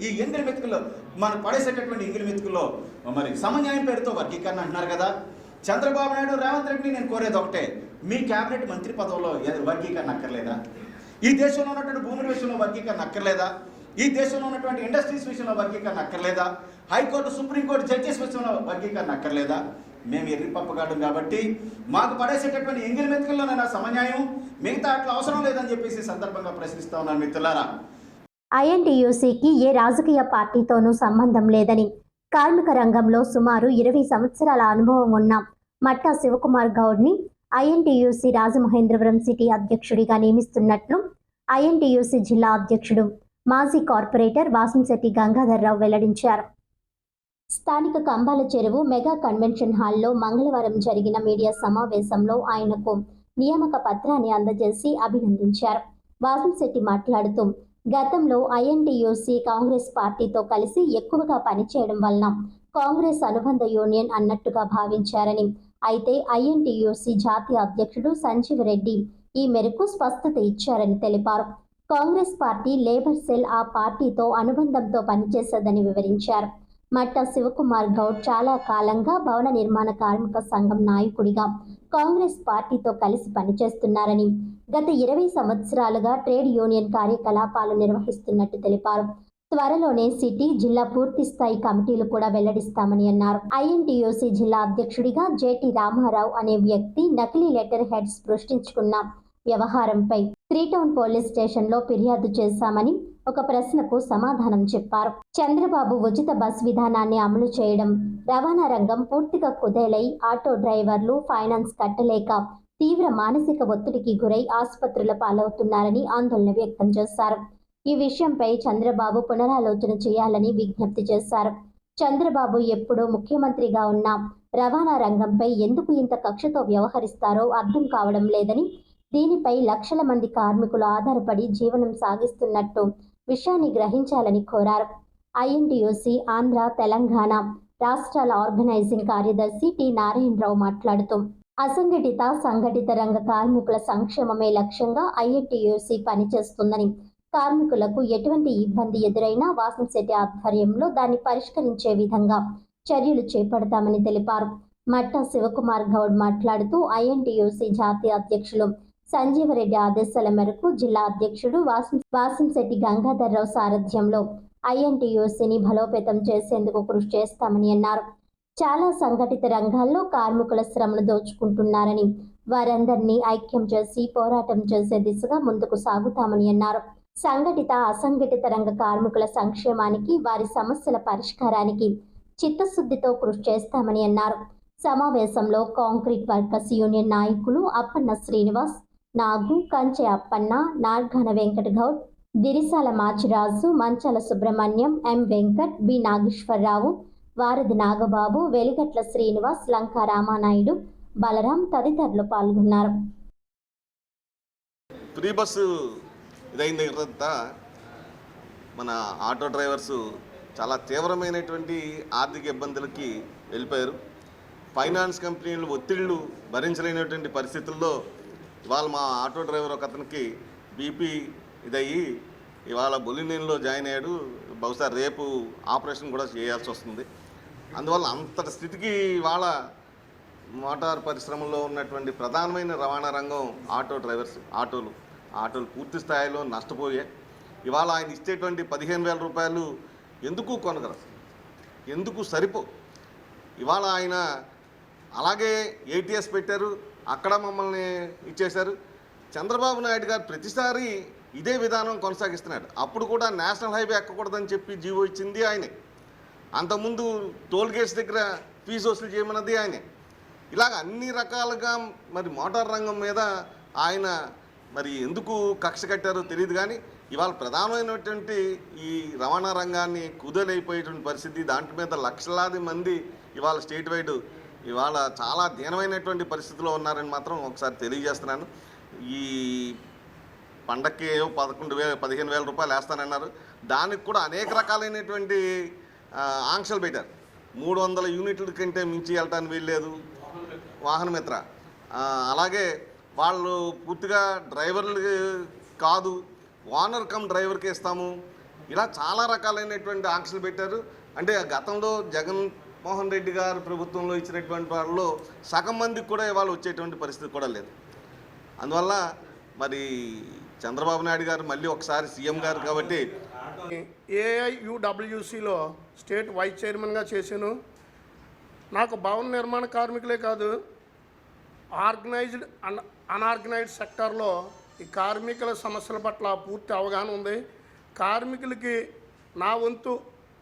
ఈ ఎంగిలి మెతుకుల్లో మనం పడేసేటటువంటి ఎంగిలి మెతుకుల్లో మరి సమన్యాయం పేరుతో వర్గీకరణ అంటున్నారు కదా. చంద్రబాబు నాయుడు, రేవంత్ రెడ్డిని నేను కోరేది ఒకటే, మీ కేబినెట్ మంత్రి పదవుల్లో వర్గీకరణ అక్కర్లేదా? ఈ దేశంలో ఉన్నటువంటి భూముల విషయంలో వర్గీకరణ అక్కర్లేదా? ఈ దేశంలో ఉన్నటువంటి ఇండస్ట్రీస్ విషయంలో వర్గీకరణ అక్కర్లేదా? హైకోర్టు, సుప్రీంకోర్టు జడ్జెస్ విషయంలో వర్గీకరణ అక్కర్లేదా? మేము ఎర్రిపప్పగాడు కాబట్టి మాకు పడేసేటటువంటి ఎంగిలి మెతుకుల్లోనైనా సమన్యాయం, మిగతా అట్లా అవసరం లేదని చెప్పేసి సందర్భంగా ప్రశ్నిస్తా ఉన్నాను మిత్రులారా. ఐఎన్టీయూసీకి ఏ రాజకీయ పార్టీతోనూ సంబంధం లేదని కార్మిక రంగంలో సుమారు 20 సంవత్సరాల అనుభవం ఉన్న మట్టా శివకుమార్ గౌడ్ని ఐఎన్టీయూసీ రాజమహేంద్రవరం సిటీ అధ్యక్షుడిగా నియమిస్తున్నట్లు ఐఎన్టీయూసీ జిల్లా అధ్యక్షుడు, మాజీ కార్పొరేటర్ వాసంశెట్టి గంగాధర్రావు వెల్లడించారు. స్థానిక కంబాల చెరువు మెగా కన్వెన్షన్ హాల్లో మంగళవారం జరిగిన మీడియా సమావేశంలో ఆయనకు నియామక పత్రాన్ని అందజేసి అభినందించారు. వాసంశెట్టి మాట్లాడుతూ, గతంలో ఐఎన్టీయూసీ కాంగ్రెస్ పార్టీతో కలిసి ఎక్కువగా పనిచేయడం వలన కాంగ్రెస్ అనుబంధ యూనియన్ అన్నట్టుగా భావించారని, అయితే ఐఎన్టీయూసీ జాతీయ అధ్యక్షుడు సంజీవ్ రెడ్డి ఈ మేరకు స్పష్టత ఇచ్చారని తెలిపారు. కాంగ్రెస్ పార్టీ లేబర్ సెల్ ఆ పార్టీతో అనుబంధంతో పనిచేసేదని వివరించారు. మట్టా శివకుమార్ గౌడ్ చాలా కాలంగా భవన నిర్మాణ కార్మిక సంఘం నాయకుడిగా కాంగ్రెస్ పార్టీతో కలిసి పనిచేస్తున్నారని, గత 20 సంవత్సరాలుగా ట్రేడ్ యూనియన్ కార్యకలాపాలు నిర్వహిస్తున్నట్టు తెలిపారు. త్వరలోనే సిటీ, జిల్లా పూర్తి స్థాయి కమిటీలు కూడా వెల్లడిస్తామని అన్నారు. ఐఎన్టీయూసీ జిల్లా అధ్యక్షుడిగా జేటీ రామారావు అనే వ్యక్తి నకిలీ లెటర్ హెడ్ సృష్టించుకున్న వ్యవహారంపై 3 టౌన్ పోలీస్ స్టేషన్లో ఫిర్యాదు చేశామని ఒక ప్రశ్నకు సమాధానం చెప్పారు. చంద్రబాబు ఉచిత బస్ విధానాన్ని అమలు చేయడం, రవాణా రంగం పూర్తిగా కుదేలై ఆటో డ్రైవర్లు ఫైనాన్స్ కట్టలేక తీవ్ర మానసిక ఒత్తిడికి గురై ఆసుపత్రుల పాలవుతున్నారని ఆందోళన వ్యక్తం చేశారు. ఈ విషయంపై చంద్రబాబు పునరాలోచన చేయాలని విజ్ఞప్తి చేశారు. చంద్రబాబు ఎప్పుడూ ముఖ్యమంత్రిగా ఉన్న రవాణా రంగంపై ఎందుకు ఇంత కక్షతో వ్యవహరిస్తారో అర్థం కావడం లేదని, దీనిపై లక్షల మంది కార్మికులు ఆధారపడి జీవనం సాగిస్తున్నట్టు విషయాన్ని గ్రహించాలని కోరారు. ఐఎన్టీయూసీ ఆంధ్ర, తెలంగాణ రాష్ట్రాల ఆర్గనైజింగ్ కార్యదర్శి టి నారాయణరావు మాట్లాడుతూ, అసంఘటిత, సంఘటిత రంగ కార్మికుల సంక్షేమమే లక్ష్యంగా ఐఎన్టీయూసీ పనిచేస్తుందని, కార్మికులకు ఎటువంటి ఇబ్బంది ఎదురైనా వాసంశెట్టి ఆధ్వర్యంలో దాన్ని పరిష్కరించే విధంగా చర్యలు చేపడతామని తెలిపారు. మట్టా శివకుమార్ గౌడ్ మాట్లాడుతూ, ఐఎన్టీయూసీ జాతీయ అధ్యక్షులు సంజీవరెడ్డి ఆదేశాల మేరకు జిల్లా అధ్యక్షుడు వాసంశెట్టి గంగాధర్రావు సారథ్యంలో ఐఎన్టీయూసీని బలోపేతం చేసేందుకు కృషి చేస్తామని అన్నారు. చాలా సంఘటిత రంగాల్లో కార్మికుల శ్రమను దోచుకుంటున్నారని, వారందరినీ ఐక్యం చేసి పోరాటం చేసే దిశగా ముందుకు సాగుతామని అన్నారు. సంఘటిత, అసంఘటిత రంగ కార్మికుల సంక్షేమానికి, వారి సమస్యల పరిష్కారానికి చిత్తశుద్ధితో కృషి చేస్తామని అన్నారు. సమావేశంలో కాంక్రీట్ వర్కర్స్ యూనియన్ నాయకులు అప్పన్న శ్రీనివాస్, నాగు, కంచె అప్పన్న, నార్ఘన వెంకట్ గౌడ్, దిరిసాల మాచిరాజు, మంచాల సుబ్రహ్మణ్యం, ఎం వెంకట్, బి నాగేశ్వరరావు, వారధి నాగబాబు, వెలిగట్ల శ్రీనివాస్, లంకా రామానాయుడు, బలరాం తదితరులు పాల్గొన్నారు. ఫ్రీ బస్సు ఇదైన తర్వాత మన ఆటో డ్రైవర్సు చాలా తీవ్రమైనటువంటి ఆర్థిక ఇబ్బందులకి వెళ్ళిపోయారు. ఫైనాన్స్ కంపెనీలు ఒత్తిళ్లు భరించలేనటువంటి పరిస్థితుల్లో ఇవాళ మా ఆటో డ్రైవర్ ఒక అతనికి బీపీ ఇదయ్యి ఇవాళ బొలినేనిలో జాయిన్ అయ్యాడు. బహుశా రేపు ఆపరేషన్ కూడా చేయాల్సి వస్తుంది. అందువల్ల అంతటి స్థితికి ఇవాళ మోటార్ పరిశ్రమలో ఉన్నటువంటి ప్రధానమైన రవాణా రంగం ఆటో డ్రైవర్స్. ఆటోలు పూర్తి స్థాయిలో నష్టపోయాయి. ఇవాళ ఆయన ఇచ్చేటువంటి 15,000 రూపాయలు ఎందుకు కొనగలరు, ఎందుకు సరిపో. ఇవాళ ఆయన అలాగే ఏటీఎస్ పెట్టారు, అక్కడ మమ్మల్ని ఇచ్చేశారు. చంద్రబాబు నాయుడు గారు ప్రతిసారి ఇదే విధానం కొనసాగిస్తున్నాడు. అప్పుడు కూడా నేషనల్ హైవే ఎక్కకూడదని చెప్పి జీవో ఇచ్చింది ఆయనే. అంతకుముందు టోల్ గేట్స్ దగ్గర ఫీజు వసూలు చేయమన్నది ఆయనే. ఇలాగ అన్ని రకాలుగా మరి మోటార్ రంగం మీద ఆయన మరి ఎందుకు కక్ష కట్టారో తెలియదు. కానీ ఇవాళ ప్రధానమైనటువంటి ఈ రవాణా రంగాన్ని కుదేలైపోయేటువంటి పరిస్థితి, దాంట్ మీద లక్షలాది మంది ఇవాళ స్టేట్ వైడ్ ఇవాళ చాలా దీనమైనటువంటి పరిస్థితిలో ఉన్నారని మాత్రం ఒకసారి తెలియజేస్తున్నాను. ఈ పండక్కి 15,000 రూపాయలు వేస్తానన్నారు. దానికి కూడా అనేక రకాలైనటువంటి ఆంక్షలు పెట్టారు. 300 యూనిట్ల కంటే మించి వెళ్ళటానికి వీల్లేదు వాహనమిత్ర. అలాగే వాళ్ళు పూర్తిగా డ్రైవర్లు కాదు, ఓనర్ కమ్ డ్రైవర్కి ఇస్తాము, ఇలా చాలా రకాలైనటువంటి ఆంక్షలు పెట్టారు. అంటే గతంలో జగన్మోహన్ రెడ్డి గారు ప్రభుత్వంలో ఇచ్చినటువంటి వాళ్ళలో సగం మందికి కూడా ఇవాళ వచ్చేటువంటి పరిస్థితి కూడా లేదు. అందువల్ల మరి చంద్రబాబు నాయుడు గారు మళ్ళీ ఒకసారి సీఎం గారు కాబట్టి ఏఐయుడబ్ల్యూసిలో స్టేట్ వైస్ చైర్మన్గా చేశాను. నాకు భవన నిర్మాణ కార్మికులే కాదు, ఆర్గనైజ్డ్ అన్ఆర్గనైజ్డ్ సెక్టార్లో ఈ కార్మికుల సమస్యల పట్ల పూర్తి అవగాహన ఉంది. కార్మికులకి నా వంతు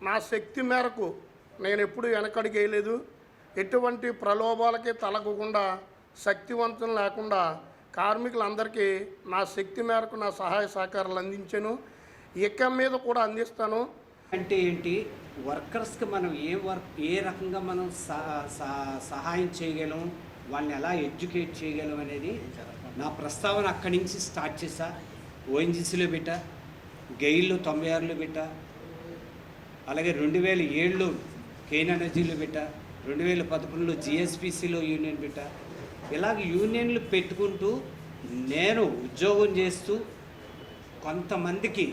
నా శక్తి మేరకు నేను ఎప్పుడూ వెనకడికి వేయలేదు. ఎటువంటి ప్రలోభాలకి తలగకుండా, శక్తివంతం లేకుండా కార్మికులందరికీ నా శక్తి మేరకు నా సహాయ సహకారాలు అందించాను. ఇక మీద కూడా అందిస్తాను. అంటే ఏంటి, వర్కర్స్కి మనం ఏ రకంగా మనం సహాయం చేయగలం, వాళ్ళని ఎలా ఎడ్యుకేట్ చేయగలం అనేది నా ప్రస్తావన అక్కడి నుంచి స్టార్ట్ చేశా. ఓఎన్జీసీలో పెట్టా, గెయిల్లో 96లో పెట్టా, అలాగే 2007లో కేన్ ఎనర్జీలో పెట్టా, 2011లో జిఎస్పిసిలో యూనియన్ పెట్టా. ఇలాగ యూనియన్లు పెట్టుకుంటూ నేను ఉద్యోగం చేస్తూ కొంతమందికి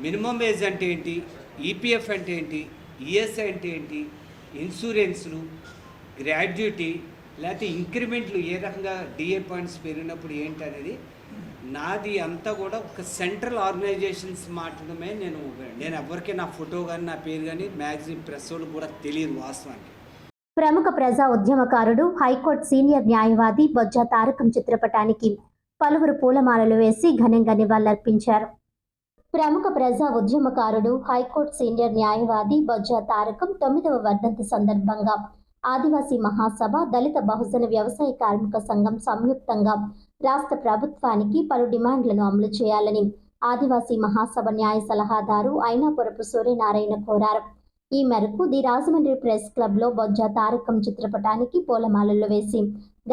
మినిమం వేజ్ అంటే ఏంటి, ఈపీఎఫ్ అంటే ఏంటి, ఈఎస్ఐ అంటే ఏంటి, ఇన్సూరెన్స్లు, గ్రాడ్యుయేటీ లేకపోతే ఇంక్రిమెంట్లు ఏ రకంగా డిఏ పాయింట్స్ పెరిగినప్పుడు ఏంటి అనేది నాది అంతా కూడా ఒక సెంట్రల్ ఆర్గనైజేషన్స్ మాట్లాడమే. నేను ఎవరికి నా ఫోటో కానీ నా పేరు కానీ మ్యాగజైన్ ప్రెస్ వాళ్ళు కూడా తెలియదు వాస్తవానికి. ప్రముఖ ప్రజా ఉద్యమకారుడు, హైకోర్టు సీనియర్ న్యాయవాది బొజ్జ తారకం చిత్రపటానికి పలువురు పూలమాలలు వేసి ఘనంగా నివాళులర్పించారు. ప్రముఖ ప్రజా ఉద్యమకారుడు, హైకోర్టు సీనియర్ న్యాయవాది బొజ్జ తారకం 9వ వర్ధంతి సందర్భంగా ఆదివాసీ మహాసభ, దళిత బహుజన వ్యవసాయ కార్మిక సంఘం సంయుక్తంగా రాష్ట్ర ప్రభుత్వానికి పలు డిమాండ్లను అమలు చేయాలని ఆదివాసీ మహాసభ న్యాయ సలహాదారు అయినాపురపు సూర్యనారాయణ కోరారు. ఈ మేరకు ది రాజమండ్రి ప్రెస్ క్లబ్లో బొజ్జ తారకం చిత్రపటానికి పూలమాలలు వేసి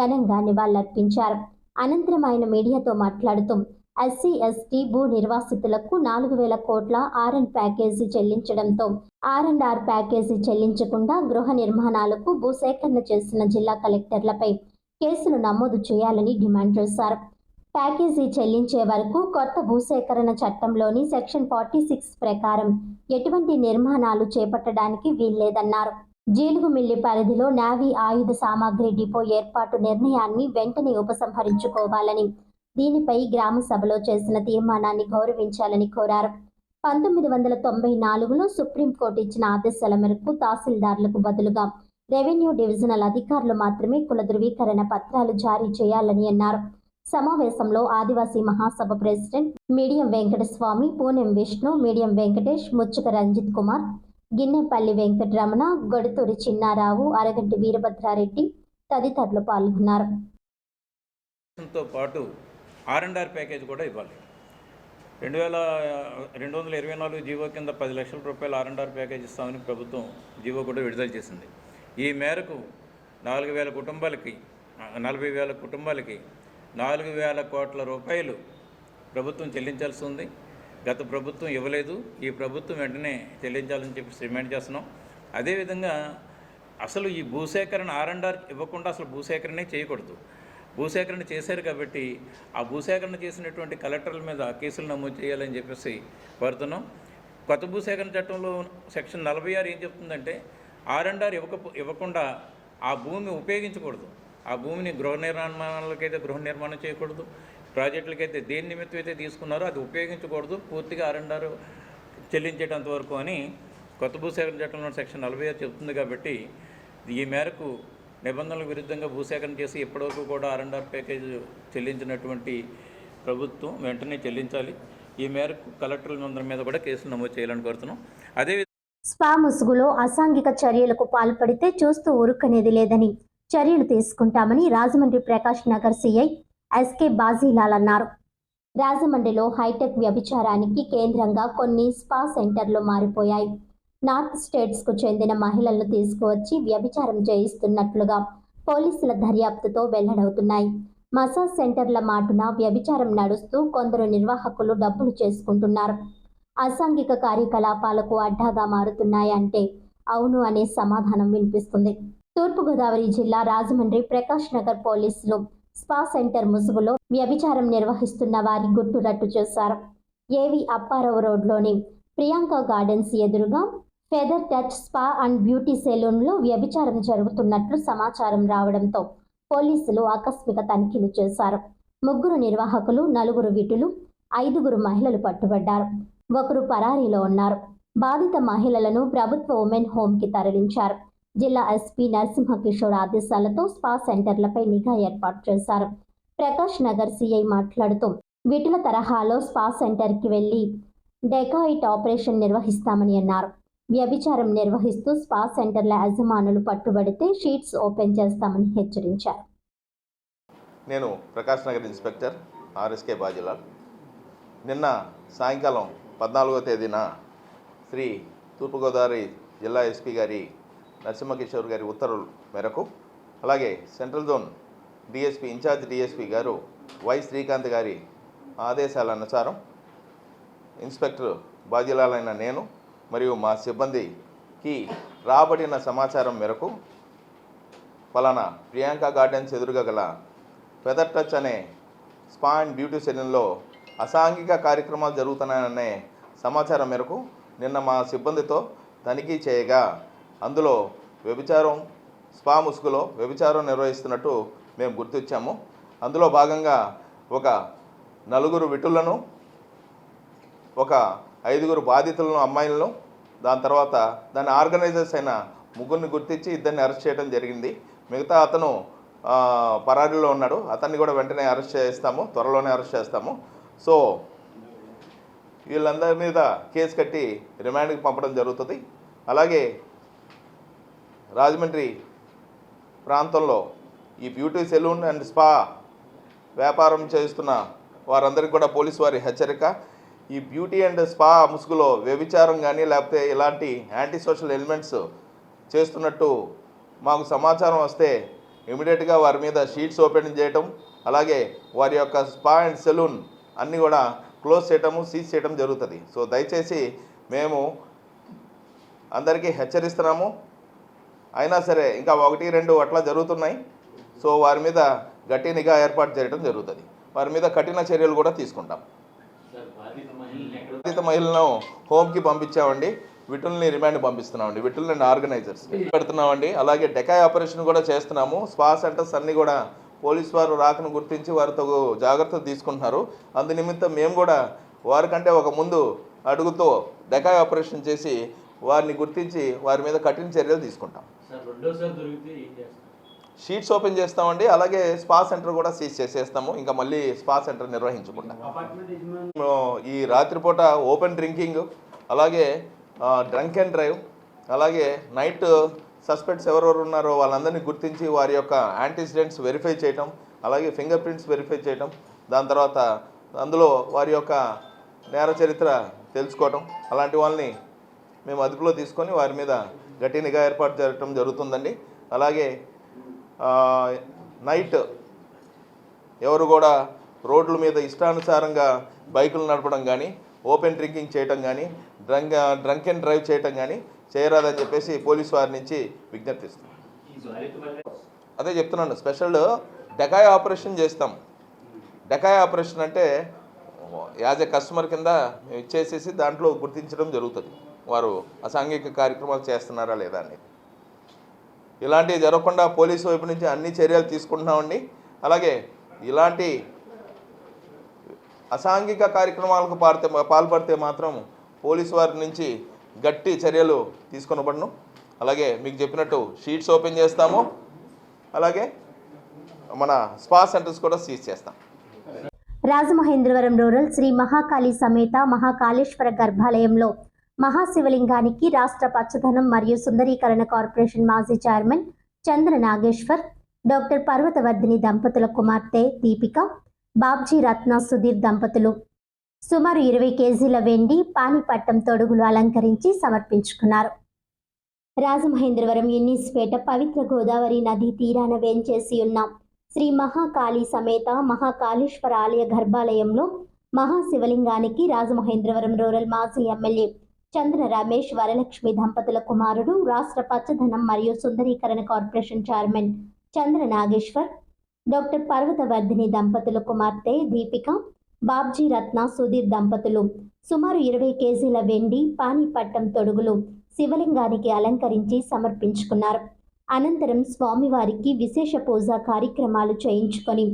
ఘనంగా నివాళులర్పించారు. అనంతరం ఆయన మీడియాతో మాట్లాడుతూ ఎస్సీ ఎస్టీ భూ నిర్వాసితులకు 4,000 కోట్ల ఆర్ఎన్ ప్యాకేజీ చెల్లించడంతో ఆర్ఎండ్ఆర్ ప్యాకేజీ చెల్లించకుండా గృహ నిర్మాణాలకు భూసేకరణ చేసిన జిల్లా కలెక్టర్లపై కేసులు నమోదు చేయాలని డిమాండ్ చేశారు. ప్యాకేజీ చెల్లించే వరకు కొత్త భూసేకరణ చట్టంలోని సెక్షన్ 46 ప్రకారం ఎటువంటి నిర్మాణాలు చేపట్టడానికి వీల్లేదన్నారు. జీలుగుమిల్లి పరిధిలో నేవీ ఆయుధ సామాగ్రి డిపో ఏర్పాటు నిర్ణయాన్ని వెంటనే ఉపసంహరించుకోవాలని, దీనిపై గ్రామ సభలో చేసిన తీర్మానాన్ని గౌరవించాలని కోరారు. 1994లో సుప్రీంకోర్టు ఇచ్చిన ఆదేశాల మేరకు తహసీల్దార్లకు బదులుగా రెవెన్యూ డివిజనల్ అధికారులు మాత్రమే కుల ధృవీకరణ పత్రాలు జారీ చేయాలని అన్నారు. సమావేశంలో ఆదివాసీ మహాసభ ప్రెసిడెంట్ మీడియం వెంకటస్వామి, పూనెం విష్ణు, మీడియం వెంకటేష్, ముచ్చుక రంజిత్ కుమార్, గిన్నెపల్లి వెంకటరమణ, గొడుతూరి చిన్నారావు, అరగంటి వీరభద్రారెడ్డి తదితరులు పాల్గొన్నారు. పాటు ఆర్ఎండ్ఆర్ ప్యాకేజ్ కూడా ఇవ్వాలి. 2224 జీవో కింద 10 లక్షల రూపాయలు ఆర్ఎండ్ఆర్ ప్యాకేజ్ ఇస్తామని ప్రభుత్వం జీవో కూడా విడుదల చేసింది. ఈ మేరకు 40,000 కుటుంబాలకి 40,000 కుటుంబాలకి 4,000 కోట్ల రూపాయలు ప్రభుత్వం చెల్లించాల్సి ఉంది. గత ప్రభుత్వం ఇవ్వలేదు, ఈ ప్రభుత్వం వెంటనే చెల్లించాలని చెప్పి డిమాండ్ చేస్తున్నాం. అదేవిధంగా అసలు ఈ భూసేకరణ ఆర్ఎండ్ఆర్ ఇవ్వకుండా అసలు భూసేకరణే చేయకూడదు. భూసేకరణ చేశారు కాబట్టి ఆ భూసేకరణ చేసినటువంటి కలెక్టర్ల మీద కేసులు నమోదు చేయాలని చెప్పేసి కోరుతున్నాం. కొత్త భూసేకరణ చట్టంలో సెక్షన్ 46 ఏం చెప్తుందంటే ఆర్ఎండ్ఆర్ ఇవ్వకుండా ఆ భూమి ఉపయోగించకూడదు. ఆ భూమిని గృహ నిర్మాణాలకైతే గృహ నిర్మాణం చేయకూడదు, ప్రాజెక్టులకైతే దేని నిమిత్తం అయితే తీసుకున్నారో అది ఉపయోగించకూడదు, పూర్తిగా ఆర్ఎండ్ఆర్ చెల్లించేటంత వరకు అని కొత్త భూసేకరణ చట్టంలో సెక్షన్ 46 చెప్తుంది. కాబట్టి ఈ మేరకు నిబంధనలకు విరుద్ధంగా భూసేకరణ చేసి ఇప్పటివరకు కూడా ఆర్ఎండ్ఆర్ ప్యాకేజ్ చెల్లించినటువంటి ప్రభుత్వం వెంటనే చెల్లించాలి. ఈ మేరకు కలెక్టర్లందరి మీద కూడా కేసులు నమోదు చేయాలని కోరుతున్నాం. అదేవిధంగా స్పా ముసుగులో అసాంఘిక చర్యలకు పాల్పడితే చూస్తూ ఊరుకునేది లేదని చర్యలు తీసుకుంటామని రాజమండ్రి ప్రకాష్ నగర్ సిఐ ఎస్కే బాజీలాల్ అన్నారు. రాజమండ్రిలో హైటెక్ వ్యభిచారానికి కేంద్రంగా కొన్ని స్పా సెంటర్లు మారిపోయాయి. నార్త్ స్టేట్స్కు చెందిన మహిళలను తీసుకువచ్చి వ్యభిచారం చేయిస్తున్నట్లుగా పోలీసుల దర్యాప్తుతో వెల్లడవుతున్నాయి. మసాజ్ సెంటర్ల మాటున వ్యభిచారం నడుస్తూ కొందరు నిర్వాహకులు డబ్బులు చేసుకుంటున్నారు. అసాంఘిక కార్యకలాపాలకు అడ్డాగా మారుతున్నాయంటే అవును అనే సమాధానం వినిపిస్తుంది. తూర్పుగోదావరి జిల్లా రాజమండ్రి ప్రకాష్ నగర్ పోలీసులు స్పా సెంటర్ ముసుగులో వ్యభిచారం నిర్వహిస్తున్న వారి గుట్టు రట్టు చేశారు. ఏవి అప్పారావు రోడ్లోని ప్రియాంక గార్డెన్స్ ఎదురుగా feather touch spa and beauty సెలూన్లో వ్యభిచారం జరుగుతున్నట్లు సమాచారం రావడంతో పోలీసులు ఆకస్మిక తనిఖీలు చేశారు. 3 నిర్వాహకులు, 4 విటులు, 5 మహిళలు పట్టుబడ్డారు. 1 పరారీలో ఉన్నారు. బాధిత మహిళలను ప్రభుత్వ ఉమెన్ హోమ్కి తరలించారు. జిల్లా ఎస్పీ నరసింహకిషోర్ ఆదేశాలతో స్పా సెంటర్లపై నిఘా ఏర్పాటు చేశారు. ప్రకాష్ నగర్ సిఐ మాట్లాడుతూ విటుల తరహాలో స్పా సెంటర్కి వెళ్లి డెకాయిట్ ఆపరేషన్ నిర్వహిస్తామని అన్నారు. వ్యభిచారం నిర్వహిస్తూ స్పా సెంటర్ల యజమానులు పట్టుబడితే షీట్స్ ఓపెన్ చేస్తామని హెచ్చరించారు. నేను ప్రకాష్ నగర్ ఇన్స్పెక్టర్ ఆర్ఎస్కే బాజీలాల్. నిన్న సాయంకాలం 14వ తేదీన శ్రీ తూర్పుగోదావరి జిల్లా ఎస్పీ గారి నరసింహకిషోర్ గారి ఉత్తర్వుల మేరకు, అలాగే central zone DSP incharge DSP గారు వై శ్రీకాంత్ గారి ఆదేశాల అనుసారం ఇన్స్పెక్టర్ బాజీలాల్ అయిన నేను మరియు మా సిబ్బందికి రాబడిన సమాచారం మేరకు ఫలానా ప్రియాంక గార్డెన్స్ ఎదురుగా గల ఫెదర్ టచ్ అనే స్పా అండ్ బ్యూటీ సెలూన్లో అసాంఘిక కార్యక్రమాలు జరుగుతున్నాయనే సమాచారం మేరకు నిన్న మా సిబ్బందితో తనిఖీ చేయగా అందులో వ్యభిచారం, స్పా ముసుగులో వ్యభిచారం నిర్వహిస్తున్నట్టు మేము గుర్తించాము. అందులో భాగంగా ఒక 4 విటులను, ఒక 5 బాధితులను, అమ్మాయిలను, దాని తర్వాత దాని ఆర్గనైజర్స్ అయిన 3 గుర్తించి 2 అరెస్ట్ చేయడం జరిగింది. మిగతా అతను పరారీలో ఉన్నాడు. అతన్ని కూడా వెంటనే అరెస్ట్ చేస్తాము, త్వరలోనే అరెస్ట్ చేస్తాము. సో వీళ్ళందరి మీద కేసు కట్టి రిమాండ్కి పంపడం జరుగుతుంది. అలాగే రాజమండ్రి ప్రాంతంలో ఈ బ్యూటీ సెలూన్ అండ్ స్పా వ్యాపారం చేస్తున్న వారందరికీ కూడా పోలీసు వారి హెచ్చరిక. ఈ బ్యూటీ అండ్ స్పా ముసుగులో వ్యభిచారం కానీ లేకపోతే ఇలాంటి యాంటీ సోషల్ ఎలిమెంట్స్ చేస్తున్నట్టు మాకు సమాచారం వస్తే ఇమీడియట్గా వారి మీద షీట్స్ ఓపెన్ చేయటం, అలాగే వారి యొక్క స్పా అండ్ సెలూన్ అన్నీ కూడా క్లోజ్ చేయటము, సీజ్ చేయడం జరుగుతుంది. సో దయచేసి మేము అందరికీ హెచ్చరిస్తున్నాము. అయినా సరే ఇంకా 1-2 అట్లా జరుగుతున్నాయి. సో వారి మీద గట్టి నిఘా ఏర్పాటు చేయడం జరుగుతుంది. వారి మీద కఠిన చర్యలు కూడా తీసుకుంటాం. బాధిత మహిళలను హోమ్కి పంపించామండి. విటుల్ని రిమాండ్ పంపిస్తున్నామండి. విటుల్ని ఆర్గనైజర్స్ పెడుతున్నామండి. అలాగే డెకాయ్ ఆపరేషన్ కూడా చేస్తున్నాము. స్పా సెంటర్స్ అన్నీ కూడా పోలీసు వారు రాకను గుర్తించి వారితో జాగ్రత్తలు తీసుకుంటున్నారు. అందు నిమిత్తం మేము కూడా వారికంటే ఒక ముందు అడుగుతో డెకాయ్ ఆపరేషన్ చేసి వారిని గుర్తించి వారి మీద కఠిన చర్యలు తీసుకుంటాం. షీట్స్ ఓపెన్ చేస్తామండి. అలాగే స్పా సెంటర్ కూడా సీజ్ చేసేస్తాము. ఇంకా మళ్ళీ స్పా సెంటర్ నిర్వహించుకుంటాం. ఈ రాత్రిపూట ఓపెన్ డ్రింకింగ్, అలాగే డ్రంక్ అండ్ డ్రైవ్, అలాగే నైట్ సస్పెక్ట్స్ ఎవరెవరు ఉన్నారో వాళ్ళందరినీ గుర్తించి వారి యొక్క యాంటీసిడెంట్స్ వెరిఫై చేయటం, అలాగే ఫింగర్ ప్రింట్స్ వెరిఫై చేయటం, దాని తర్వాత అందులో వారి యొక్క నేర చరిత్ర తెలుసుకోవటం, అలాంటి వాళ్ళని మేము అదుపులో తీసుకొని వారి మీద గట్టి నిఘా ఏర్పాటు చేయటం జరుగుతుందండి. అలాగే నైట్ ఎవరు కూడా రోడ్ల మీద ఇష్టానుసారంగా బైకులు నడపడం కానీ, ఓపెన్ డ్రింకింగ్ చేయటం కానీ, డ్రంక్ అండ్ డ్రైవ్ చేయటం కానీ చేయరాదని చెప్పేసి పోలీసు వారి నుంచి విజ్ఞప్తిస్తున్నాం. అదే చెప్తున్నాను, స్పెషల్ డెకాయ్ ఆపరేషన్ చేస్తాం. డెకాయ్ ఆపరేషన్ అంటే యాజ్ ఎ కస్టమర్ కింద ఇచ్చేసేసి దాంట్లో గుర్తించడం జరుగుతుంది వారు అసాంఘిక కార్యక్రమాలు చేస్తున్నారా లేదా అని. ఇలాంటివి జరగకుండా పోలీసు వైపు నుంచి అన్ని చర్యలు తీసుకుంటున్నామండి. అలాగే ఇలాంటి అసాంఘిక కార్యక్రమాలకు పాల్పడితే మాత్రం పోలీసు వారి నుంచి గట్టి చర్యలు తీసుకొనబడను. అలాగే మీకు చెప్పినట్టు షీట్స్ ఓపెన్ చేస్తాము. అలాగే మన స్పా సెంటర్స్ కూడా సీజ్ చేస్తాం. రాజమహేంద్రవరం రూరల్ శ్రీ మహాకాళి సమేత మహాకాళేశ్వర గర్భాలయంలో మహాశివలింగానికి రాష్ట్ర పచ్చదనం మరియు సుందరీకరణ కార్పొరేషన్ మాజీ చైర్మన్ చంద్ర నాగేశ్వర్, డాక్టర్ పర్వతవర్ధిని దంపతుల కుమార్తె దీపిక, బాబ్జీ రత్న సుధీర్ దంపతులు సుమారు 20 కేజీల వెండి పానిపట్టం తొడుగులు అలంకరించి సమర్పించుకున్నారు. రాజమహేంద్రవరం యున్నీస్పేట పవిత్ర గోదావరి నదీ తీరాన వేంచేసి ఉన్న శ్రీ మహాకాళీ సమేత మహాకాళేశ్వర ఆలయ గర్భాలయంలో మహాశివలింగానికి రాజమహేంద్రవరం రూరల్ మాజీ ఎమ్మెల్యే చంద్ర రమేష్ వరలక్ష్మి దంపతుల కుమారుడు, రాష్ట్ర పచ్చదనం మరియు సుందరీకరణ కార్పొరేషన్ చైర్మన్ చంద్ర నాగేశ్వర్, డాక్టర్ పర్వతవర్ధిని దంపతుల కుమార్తె దీపిక, బాబ్జీ రత్న సుధీర్ దంపతులు సుమారు 20 కేజీల వెండి పానిపట్టం తొడుగులు శివలింగానికి అలంకరించి సమర్పించుకున్నారు. అనంతరం స్వామివారికి విశేష పూజా కార్యక్రమాలు చేయించుకొని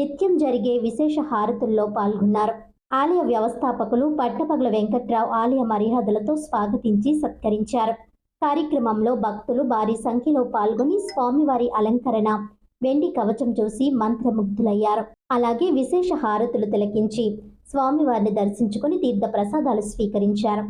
నిత్యం జరిగే విశేష హారతుల్లో పాల్గొన్నారు. ఆలయ వ్యవస్థాపకులు పట్టపగల వెంకట్రావు ఆలయ మర్యాదలతో స్వాగతించి సత్కరించారు. కార్యక్రమంలో భక్తులు భారీ సంఖ్యలో పాల్గొని స్వామివారి అలంకరణ, వెండి కవచం చూసి మంత్రముగ్ధులయ్యారు. అలాగే విశేష హారతులు తిలకించి స్వామివారిని దర్శించుకుని తీర్థ ప్రసాదాలు స్వీకరించారు.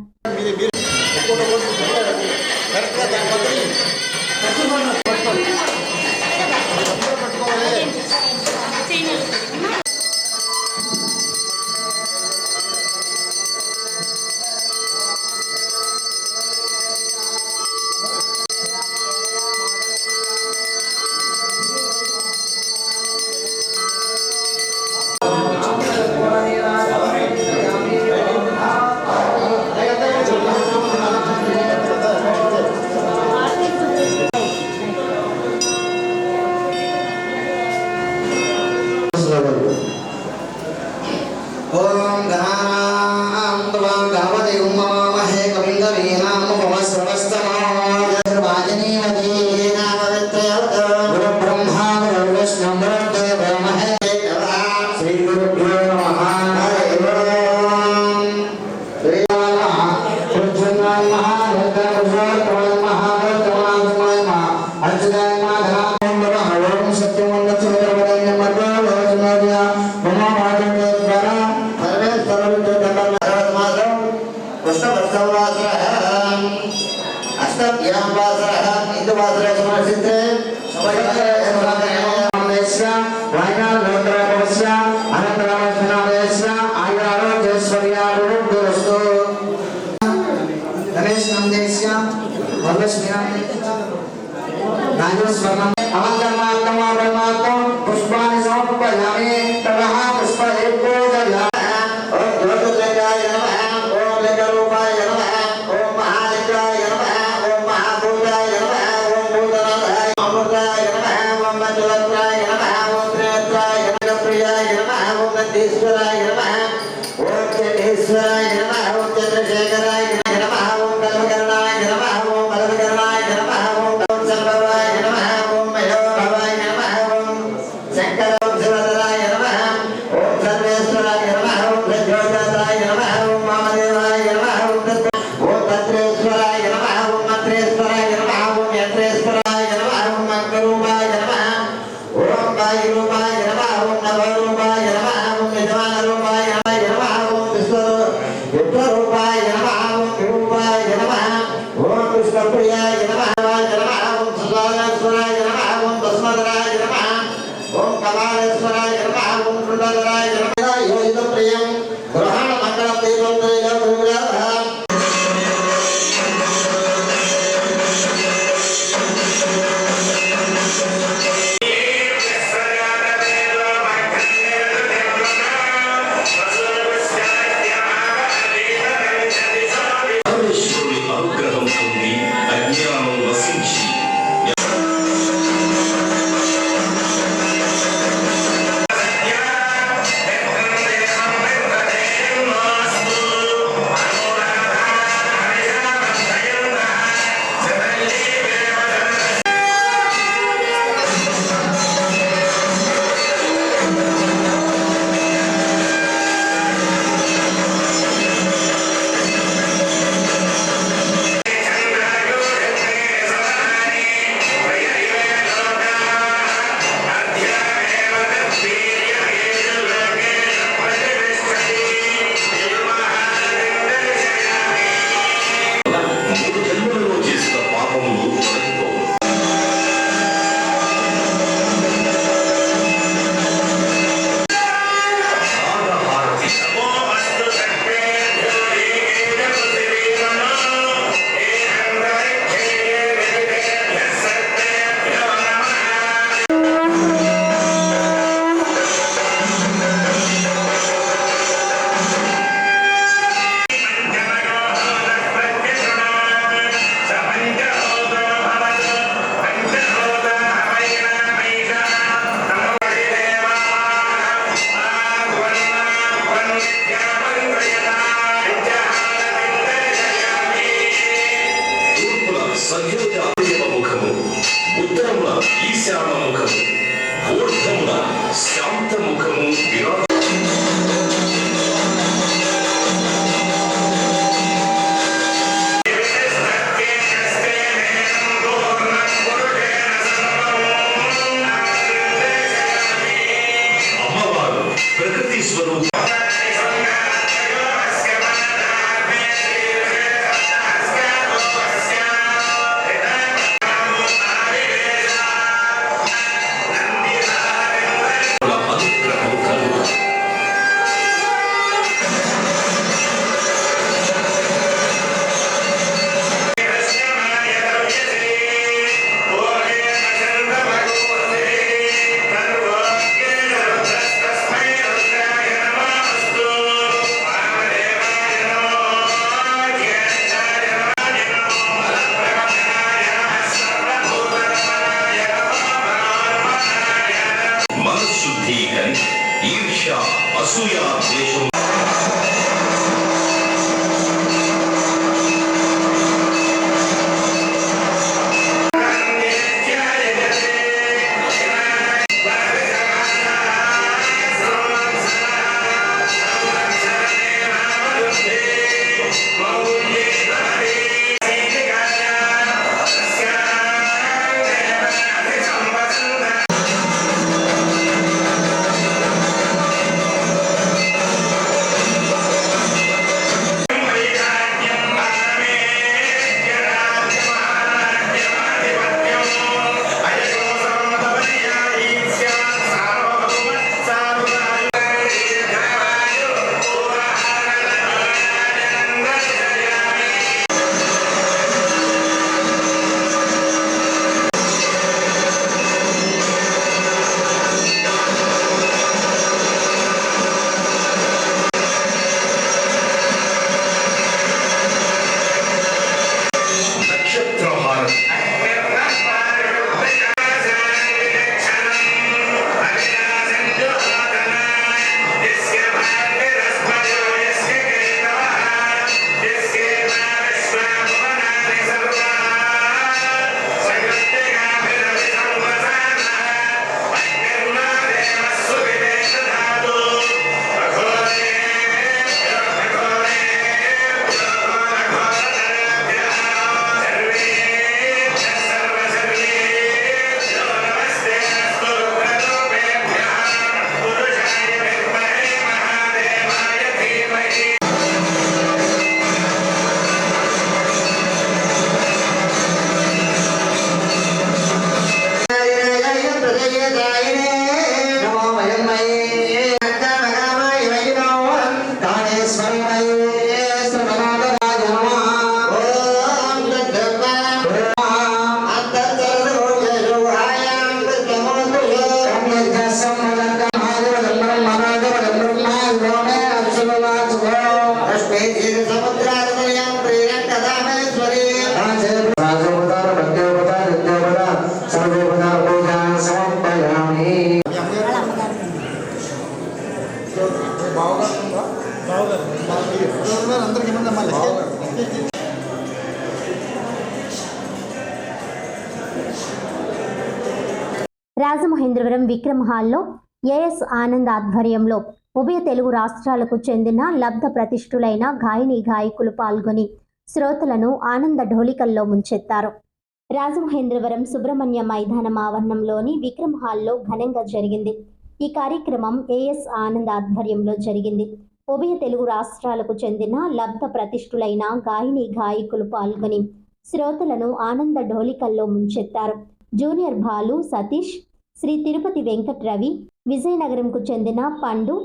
శ్యామ ముఖము ఊర్ధమున శాంత ముఖము అమ్మవారు ప్రకృతి స్వరూప ఈర్ష్య అసూయ ద్వేషం రాజమహేంద్రవరం విక్రమ్ హాల్లో ఏఎస్ ఆనంద్ ఆధ్వర్యంలో ఉభయ తెలుగు రాష్ట్రాలకు చెందిన లబ్ధ ప్రతిష్ఠులైన గాయని గాయకులు పాల్గొని శ్రోతలను ఆనంద ఢోలికల్లో ముంచెత్తారు. రాజమహేంద్రవరం సుబ్రహ్మణ్య మైదానం ఆవరణంలోని విక్రమ్ హాల్లో ఘనంగా జరిగింది. ఈ కార్యక్రమం ఏఎస్ ఆనంద్ ఆధ్వర్యంలో జరిగింది. ఉభయ తెలుగు రాష్ట్రాలకు చెందిన లబ్ధ ప్రతిష్ఠులైన గాయని గాయకులు పాల్గొని శ్రోతలను ఆనంద ఢోలికల్లో ముంచెత్తారు. జూనియర్ బాలు సతీష్, శ్రీ తిరుపతి వెంకట్ రవి, విజయనగరంకు చెందిన పండు,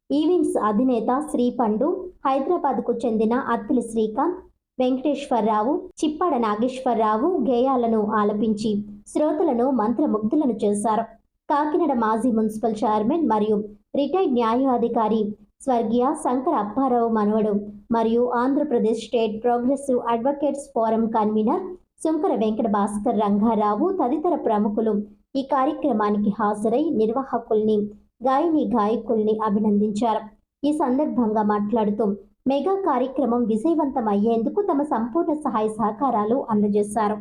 ఈవెంట్స్ అధినేత శ్రీ పండు, హైదరాబాద్కు చెందిన అత్తిలి శ్రీకాంత్, వెంకటేశ్వరరావు, చిప్పాడ నాగేశ్వరరావు గేయాలను ఆలపించి శ్రోతలను మంత్రముగ్ధులను చేశారు. కాకినాడ మాజీ మున్సిపల్ చైర్మన్ మరియు రిటైర్డ్ న్యాయాధికారి స్వర్గీయ శంకర అప్పారావు మనవడు మరియు Andhra Pradesh state progressive advocates forum convener Sunkara Venkata Bhaskar Rangarao తదితర ప్రముఖులు ఈ కార్యక్రమానికి హాజరై నిర్వాహకుల్ని, గాయని గాయకుల్ని అభినందించారు. ఈ సందర్భంగా మాట్లాడుతూ మెగా కార్యక్రమం విజయవంతం అయ్యేందుకు తమ సంపూర్ణ సహాయ సహకారాలు అందజేశారు.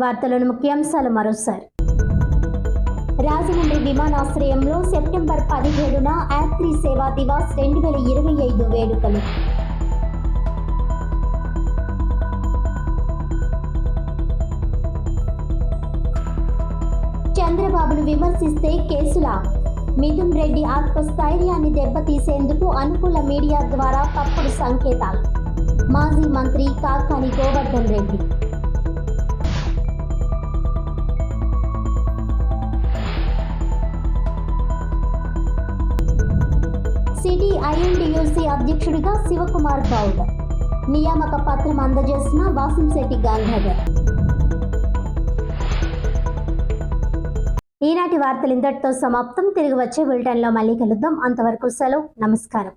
వార్తలోని ముఖ్యాంశాలు మరోసారి. రాజమండ్రి విమానాశ్రయంలో సెప్టెంబర్ 17న యాత్రి సేవా దివాస్ 2025 వేడుకలు. చంద్రబాబును విమర్శిస్తే కేసులా? మిథున్ రెడ్డి ఆత్మస్థైర్యాన్ని దెబ్బతీసేందుకు అనుకూల మీడియా ద్వారా తప్పుడు సంకేతాలు. మాజీ మంత్రి కాకాని గోవర్ధన్ రెడ్డి. సిటీ ఐఎన్టీయూసీ అధ్యక్షుడిగా శివకుమార్ గౌడ్. నియామక పత్రం అందజేసిన వాసంశెట్టి గంగాధర్. ఈనాటి వార్తలు ఇంతటితో సమాప్తం. తిరిగి వచ్చే బులెటిన్లో మళ్ళీ కలుద్దాం. అంతవరకు సెలవు. నమస్కారం.